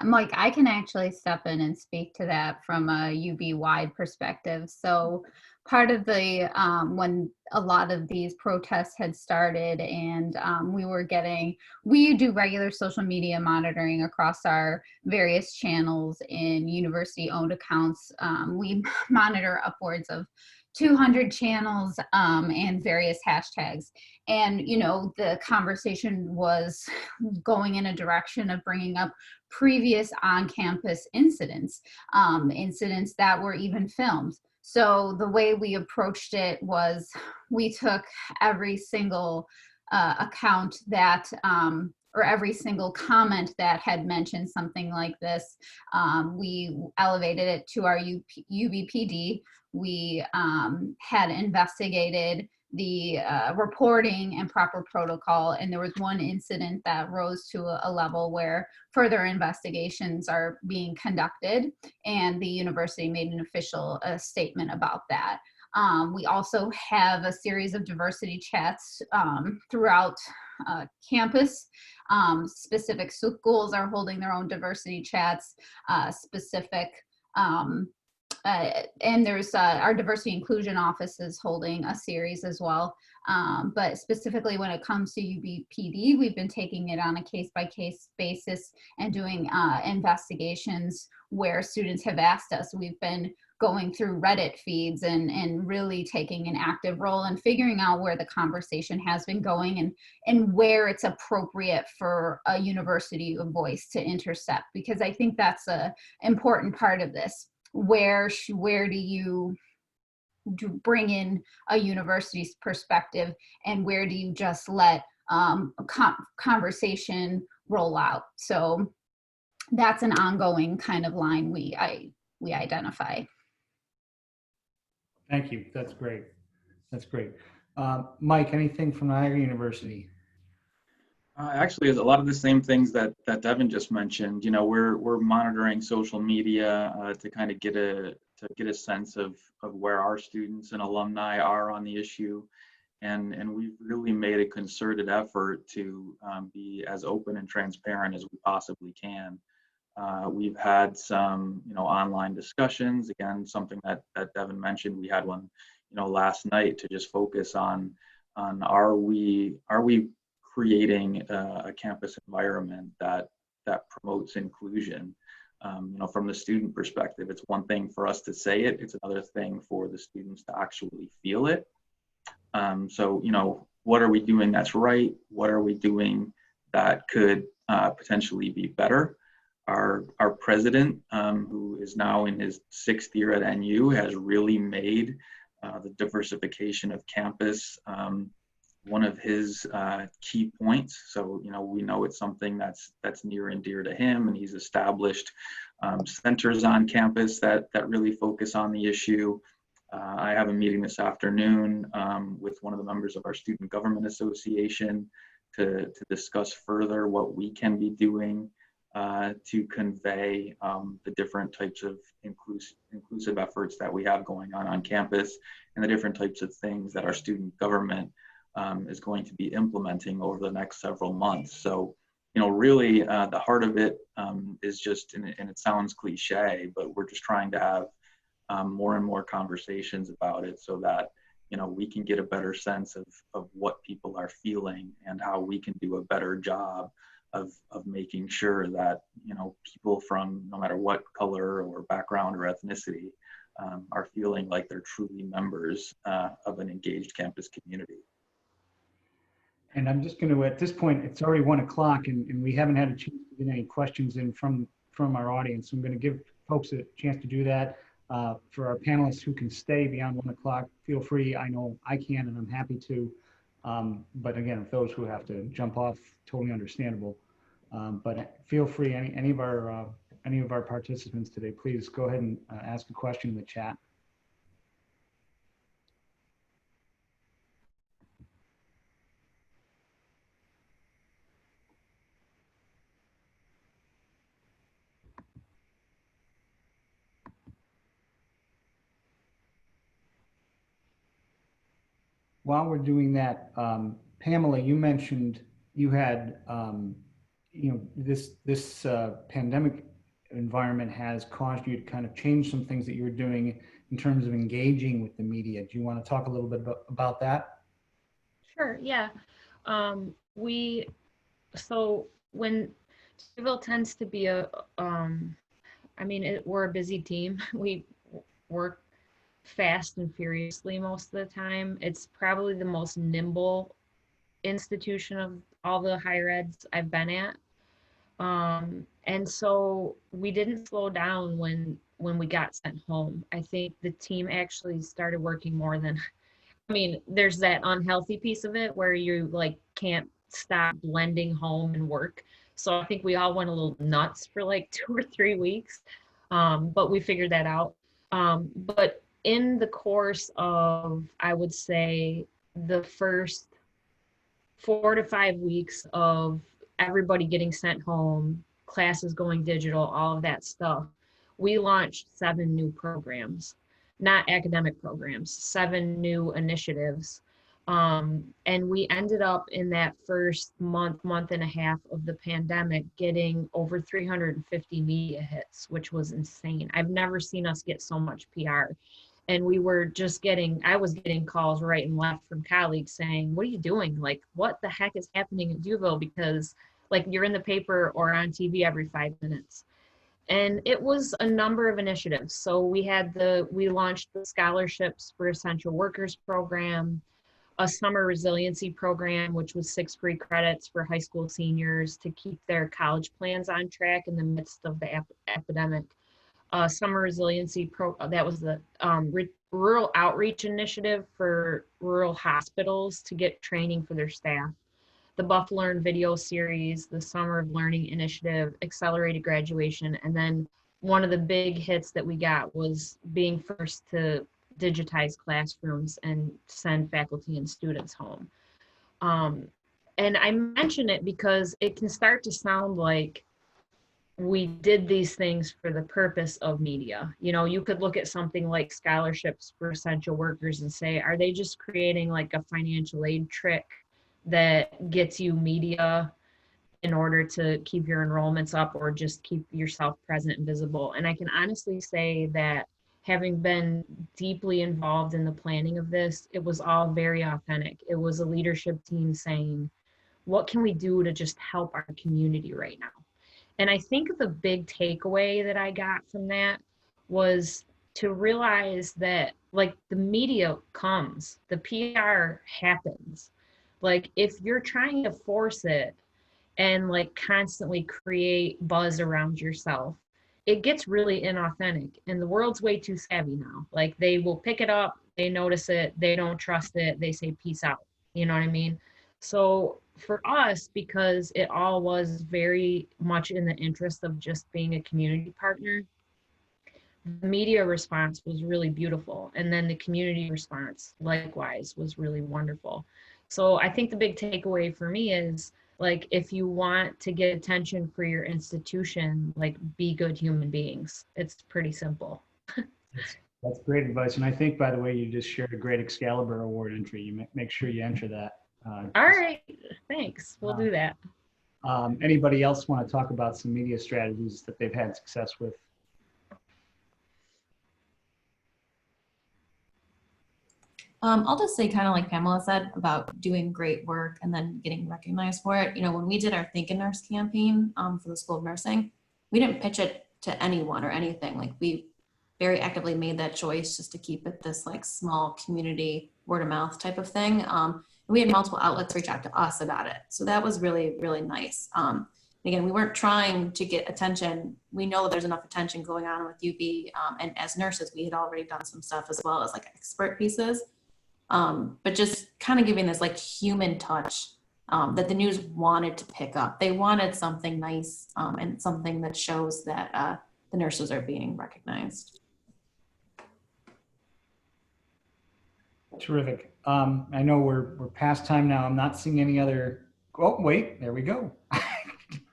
Mike, I can actually step in and speak to that from a UB-wide perspective. So part of the, when a lot of these protests had started and we do regular social media monitoring across our various channels in university-owned accounts. We monitor upwards of 200 channels and various hashtags. And, you know, the conversation was going in a direction of bringing up previous on-campus incidents, incidents that were even filmed. So the way we approached it was we took every single account that, or every single comment that had mentioned something like this. We elevated it to our UBPD. We had investigated the reporting and proper protocol, and there was one incident that rose to a level where further investigations are being conducted, and the university made an official statement about that. We also have a series of diversity chats throughout campus. Specific schools are holding their own diversity chats, and there's our diversity inclusion office is holding a series as well. But specifically when it comes to UBPD, we've been taking it on a case-by-case basis and doing investigations where students have asked us. We've been going through Reddit feeds and really taking an active role and figuring out where the conversation has been going and where it's appropriate for a university of voice to intercept, because I think that's an important part of this. Where do you bring in a university's perspective, and where do you just let a conversation roll out? So that's an ongoing kind of line we identify. Thank you. That's great. That's great. Mike, anything from Niagara University? Actually, it's a lot of the same things that Devin just mentioned. You know, we're monitoring social media to kind of get a sense of where our students and alumni are on the issue, and we've really made a concerted effort to be as open and transparent as we possibly can. We've had some, you know, online discussions. Again, something that Devin mentioned. We had one, you know, last night to just focus on are we creating a campus environment that promotes inclusion. You know, from the student perspective, it's one thing for us to say it, it's another thing for the students to actually feel it. So, you know, what are we doing that's right? What are we doing that could potentially be better? Our president, who is now in his 6th year at NU, has really made the diversification of campus one of his key points. So, you know, we know it's something that's near and dear to him, and he's established centers on campus that really focus on the issue. I have a meeting this afternoon with one of the members of our Student Government Association to discuss further what we can be doing to convey the different types of inclusive efforts that we have going on campus, and the different types of things that our student government is going to be implementing over the next several months. So, you know, really the heart of it is just, and it sounds cliche, but we're just trying to have more and more conversations about it so that, you know, we can get a better sense of what people are feeling and how we can do a better job of making sure that, you know, people from no matter what color or background or ethnicity are feeling like they're truly members of an engaged campus community. And I'm just going to, at this point, it's already 1 o'clock and we haven't had a chance to get any questions in from our audience. So I'm going to give folks a chance to do that. For our panelists who can stay beyond 1 o'clock, feel free. I know I can, and I'm happy to. But again, if those who have to jump off, totally understandable. But feel free, any of our participants today, please go ahead and ask a question in the chat. While we're doing that, Pamela, you mentioned you had, this pandemic environment has caused you to kind of change some things that you were doing in terms of engaging with the media. Do you want to talk a little bit about that? Sure, yeah. So when civil tends to be we're a busy team. We work fast and furiously most of the time. It's probably the most nimble institution of all the higher eds I've been at. And so we didn't slow down when we got sent home. I think the team actually started working more than, there's that unhealthy piece of it where you like can't stop blending home and work. So I think we all went a little nuts for like 2 or 3 weeks. But we figured that out. But in the course of, I would say, the first 4 to 5 weeks of everybody getting sent home, classes going digital, all of that stuff, we launched 7 new programs, not academic programs, 7 new initiatives. And we ended up in that first month and a half of the pandemic getting over 350 media hits, which was insane. I've never seen us get so much PR. And we were just I was getting calls right and left from colleagues saying, what are you doing? Like, what the heck is happening at Duville? Because like you're in the paper or on TV every 5 minutes. And it was a number of initiatives. So we launched the Scholarships for Essential Workers program, a summer resiliency program, which was 6 free credits for high school seniors to keep their college plans on track in the midst of the epidemic. Summer resiliency that was the rural outreach initiative for rural hospitals to get training for their staff. The Buffalo Learn video series, the Summer of Learning initiative, accelerated graduation, and then one of the big hits that we got was being first to digitize classrooms and send faculty and students home. And I mention it because it can start to sound like we did these things for the purpose of media. You could look at something like Scholarships for Essential Workers and say, are they just creating like a financial aid trick that gets you media in order to keep your enrollments up or just keep yourself present and visible? And I can honestly say that having been deeply involved in the planning of this, it was all very authentic. It was a leadership team saying, what can we do to just help our community right now? And I think the big takeaway that I got from that was to realize that like the media comes, the PR happens. Like if you're trying to force it and like constantly create buzz around yourself, it gets really inauthentic, and the world's way too savvy now. Like they will pick it up, they notice it, they don't trust it, they say peace out. You know what I mean? So for us, because it all was very much in the interest of just being a community partner, the media response was really beautiful. And then the community response likewise was really wonderful. So I think the big takeaway for me is like, if you want to get attention for your institution, like be good human beings. It's pretty simple. That's great advice. And I think, by the way, you just shared a great Excalibur Award entry. You make sure you enter that. All right, thanks. We'll do that. Anybody else want to talk about some media strategies that they've had success with? I'll just say kind of like Pamela said about doing great work and then getting recognized for it. When we did our Think and Nurse campaign for the School of Nursing, we didn't pitch it to anyone or anything. Like we very actively made that choice just to keep it this like small community word of mouth type of thing. We had multiple outlets reach out to us about it. So that was really, really nice. Again, we weren't trying to get attention. We know there's enough attention going on with UB, and as nurses, we had already done some stuff as well as like expert pieces. But just kind of giving this like human touch that the news wanted to pick up. They wanted something nice and something that shows that the nurses are being recognized. Terrific. I know we're past time now. I'm not seeing any other. Oh, wait, there we go.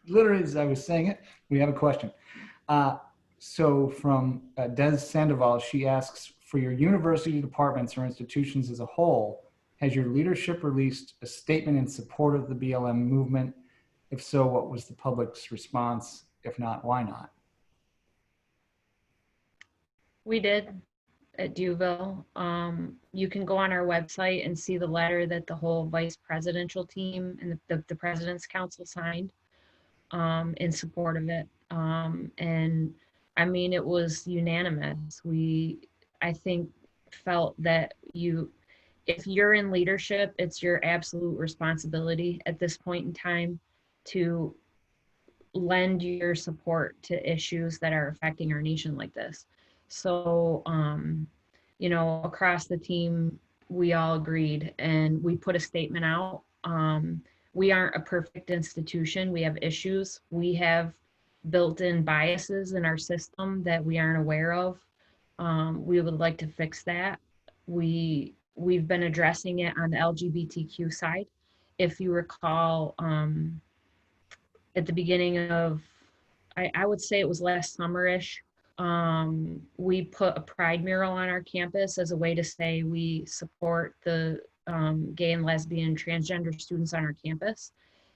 Literally, as I was saying it, we have a question. So from Des Sandoval, she asks, for your university departments or institutions as a whole, has your leadership released a statement in support of the BLM movement? If so, what was the public's response? If not, why not? We did at Duville. You can go on our website and see the letter that the whole vice presidential team and the president's council signed in support of it. And I mean, it was unanimous. I think, felt that if you're in leadership, it's your absolute responsibility at this point in time to lend your support to issues that are affecting our nation like this. So, you know, across the team, we all agreed and we put a statement out. We aren't a perfect institution. We have issues. We have built-in biases in our system that we aren't aware of. We would like to fix that. We've been addressing it on the LGBTQ side. If you recall, at the beginning of, I would say it was last summer-ish, we put a pride mural on our campus as a way to say we support the gay and lesbian transgender students on our campus.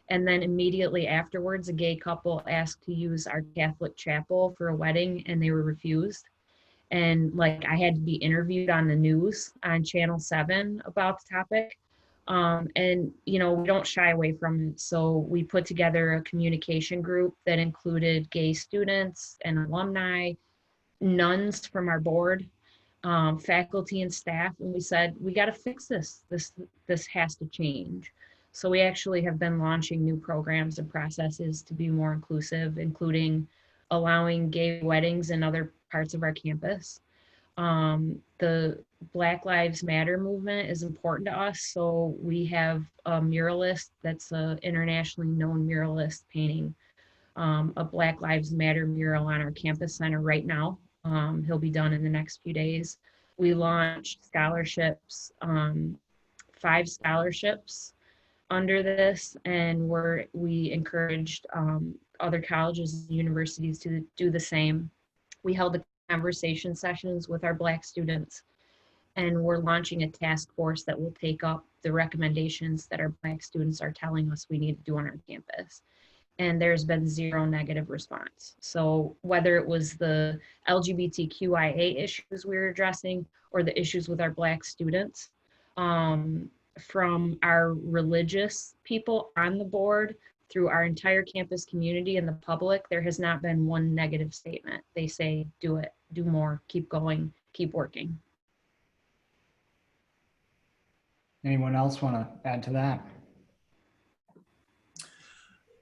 And then immediately afterwards, a gay couple asked to use our Catholic chapel for a wedding and they were refused. And like I had to be interviewed on the news on Channel 7 about the topic. And, you know, we don't shy away from it. So we put together a communication group that included gay students and alumni, nuns from our board, faculty and staff. And we said, we got to fix this. This has to change. So we actually have been launching new programs and processes to be more inclusive, including allowing gay weddings in other parts of our campus. The Black Lives Matter movement is important to us. So we have a muralist that's an internationally known muralist painting a Black Lives Matter mural on our campus center right now. He'll be done in the next few days. We launched scholarships, 5 scholarships under this, and we encouraged other colleges and universities to do the same. We held the conversation sessions with our Black students, and we're launching a task force that will take up the recommendations that our Black students are telling us we need to do on our campus. And there's been 0 negative response. So whether it was the LGBTQIA issues we were addressing or the issues with our Black students, from our religious people on the board through our entire campus community and the public, there has not been 1 negative statement. They say, do it, do more, keep going, keep working. Anyone else want to add to that?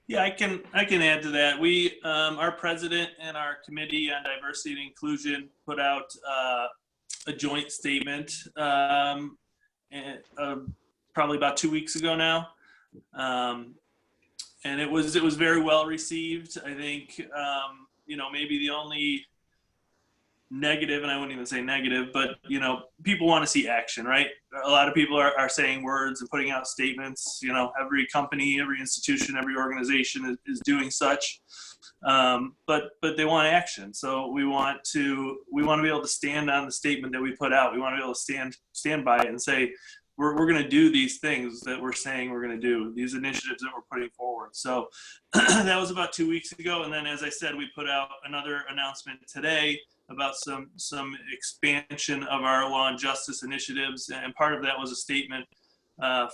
Yeah, I can add to that. We, our president and our committee on diversity and inclusion put out a joint statement probably about 2 weeks ago now. And it was very well received. I think, you know, maybe the only negative, and I wouldn't even say negative, but, you know, people want to see action, right? A lot of people are saying words and putting out statements. You know, every company, every institution, every organization is doing such, but they want action. So we want to be able to stand on the statement that we put out. We want to be able to stand by it and say, we're going to do these things that we're saying we're going to do, these initiatives that we're putting forward. So that was about 2 weeks ago. And then, as I said, we put out another announcement today about some expansion of our law and justice initiatives. And part of that was a statement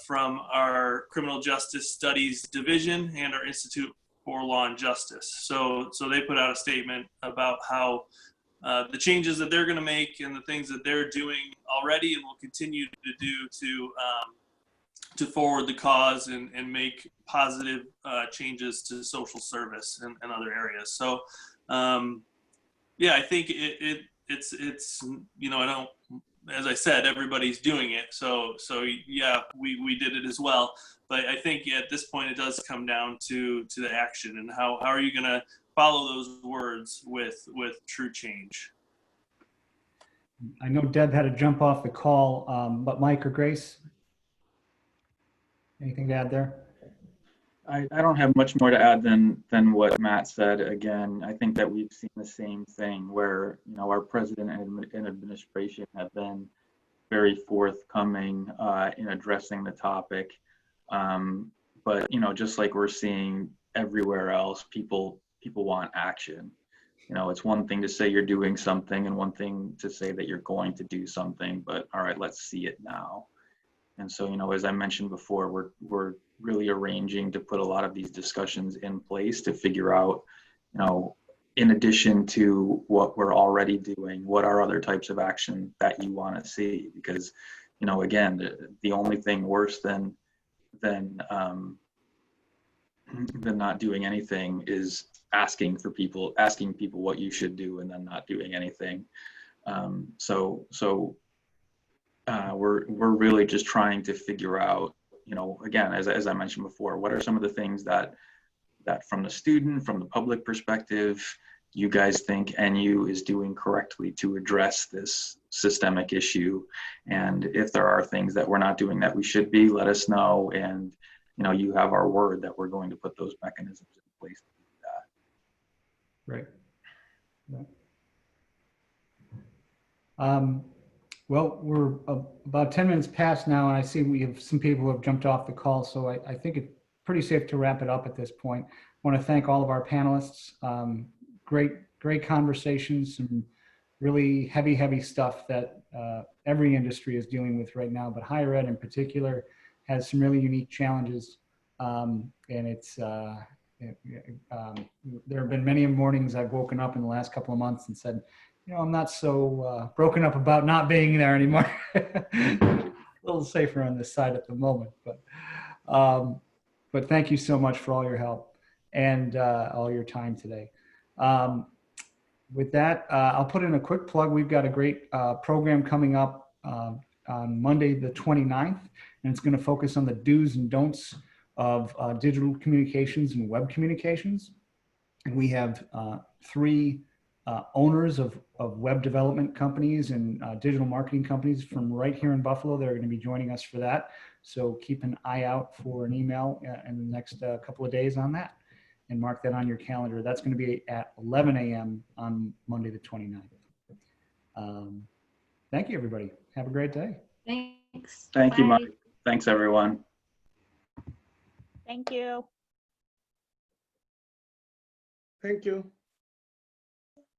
from our Criminal Justice Studies Division and our Institute for Law and Justice. So they put out a statement about how the changes that they're going to make and the things that they're doing already and will continue to do forward the cause and make positive changes to social service and other areas. So, yeah, I think it's you know, I don't, as I said, everybody's doing it. So yeah, we did it as well. But I think at this point it does come down to the action, and how are you going to follow those words with true change? I know Deb had to jump off the call, but Mike or Grace, anything to add there? I don't have much more to add than what Matt said. Again, I think that we've seen the same thing where, you know, our president and administration have been very forthcoming in addressing the topic. But, you know, just like we're seeing everywhere else, people want action. You know, it's one thing to say you're doing something and one thing to say that you're going to do something, but all right, let's see it now. And so, you know, as I mentioned before, we're really arranging to put a lot of these discussions in place to figure out, you know, in addition to what we're already doing, what are other types of action that you want to see? Because, you know, again, the only thing worse than not doing anything is asking people what you should do and then not doing anything. We're really just trying to figure out, you know, again, as I mentioned before, what are some of the things that from the student, from the public perspective, you guys think NU is doing correctly to address this systemic issue? And if there are things that we're not doing that we should be, let us know. And, you know, you have our word that we're going to put those mechanisms in place to do that. Right. Well, we're about 10 minutes past now, and I see we have some people who have jumped off the call, so I think it's pretty safe to wrap it up at this point. I want to thank all of our panelists. Great conversations, some really heavy stuff that every industry is dealing with right now, but higher ed in particular has some really unique challenges. And it's, there have been many mornings I've woken up in the last couple of months and said, you know, I'm not so broken up about not being there anymore. A little safer on this side at the moment, but thank you so much for all your help and all your time today. With that, I'll put in a quick plug. We've got a great program coming up on Monday, the 29th, and it's going to focus on the do's and don'ts of digital communications and web communications. And we have three owners of web development companies and digital marketing companies from right here in Buffalo. They're going to be joining us for that. So keep an eye out for an email in the next couple of days on that, and mark that on your calendar. That's going to be at 11 a.m. on Monday, the 29th. Thank you, everybody. Have a great day. Thanks. Thank you, Bye. Mike. Thanks, everyone. Thank you. Thank you.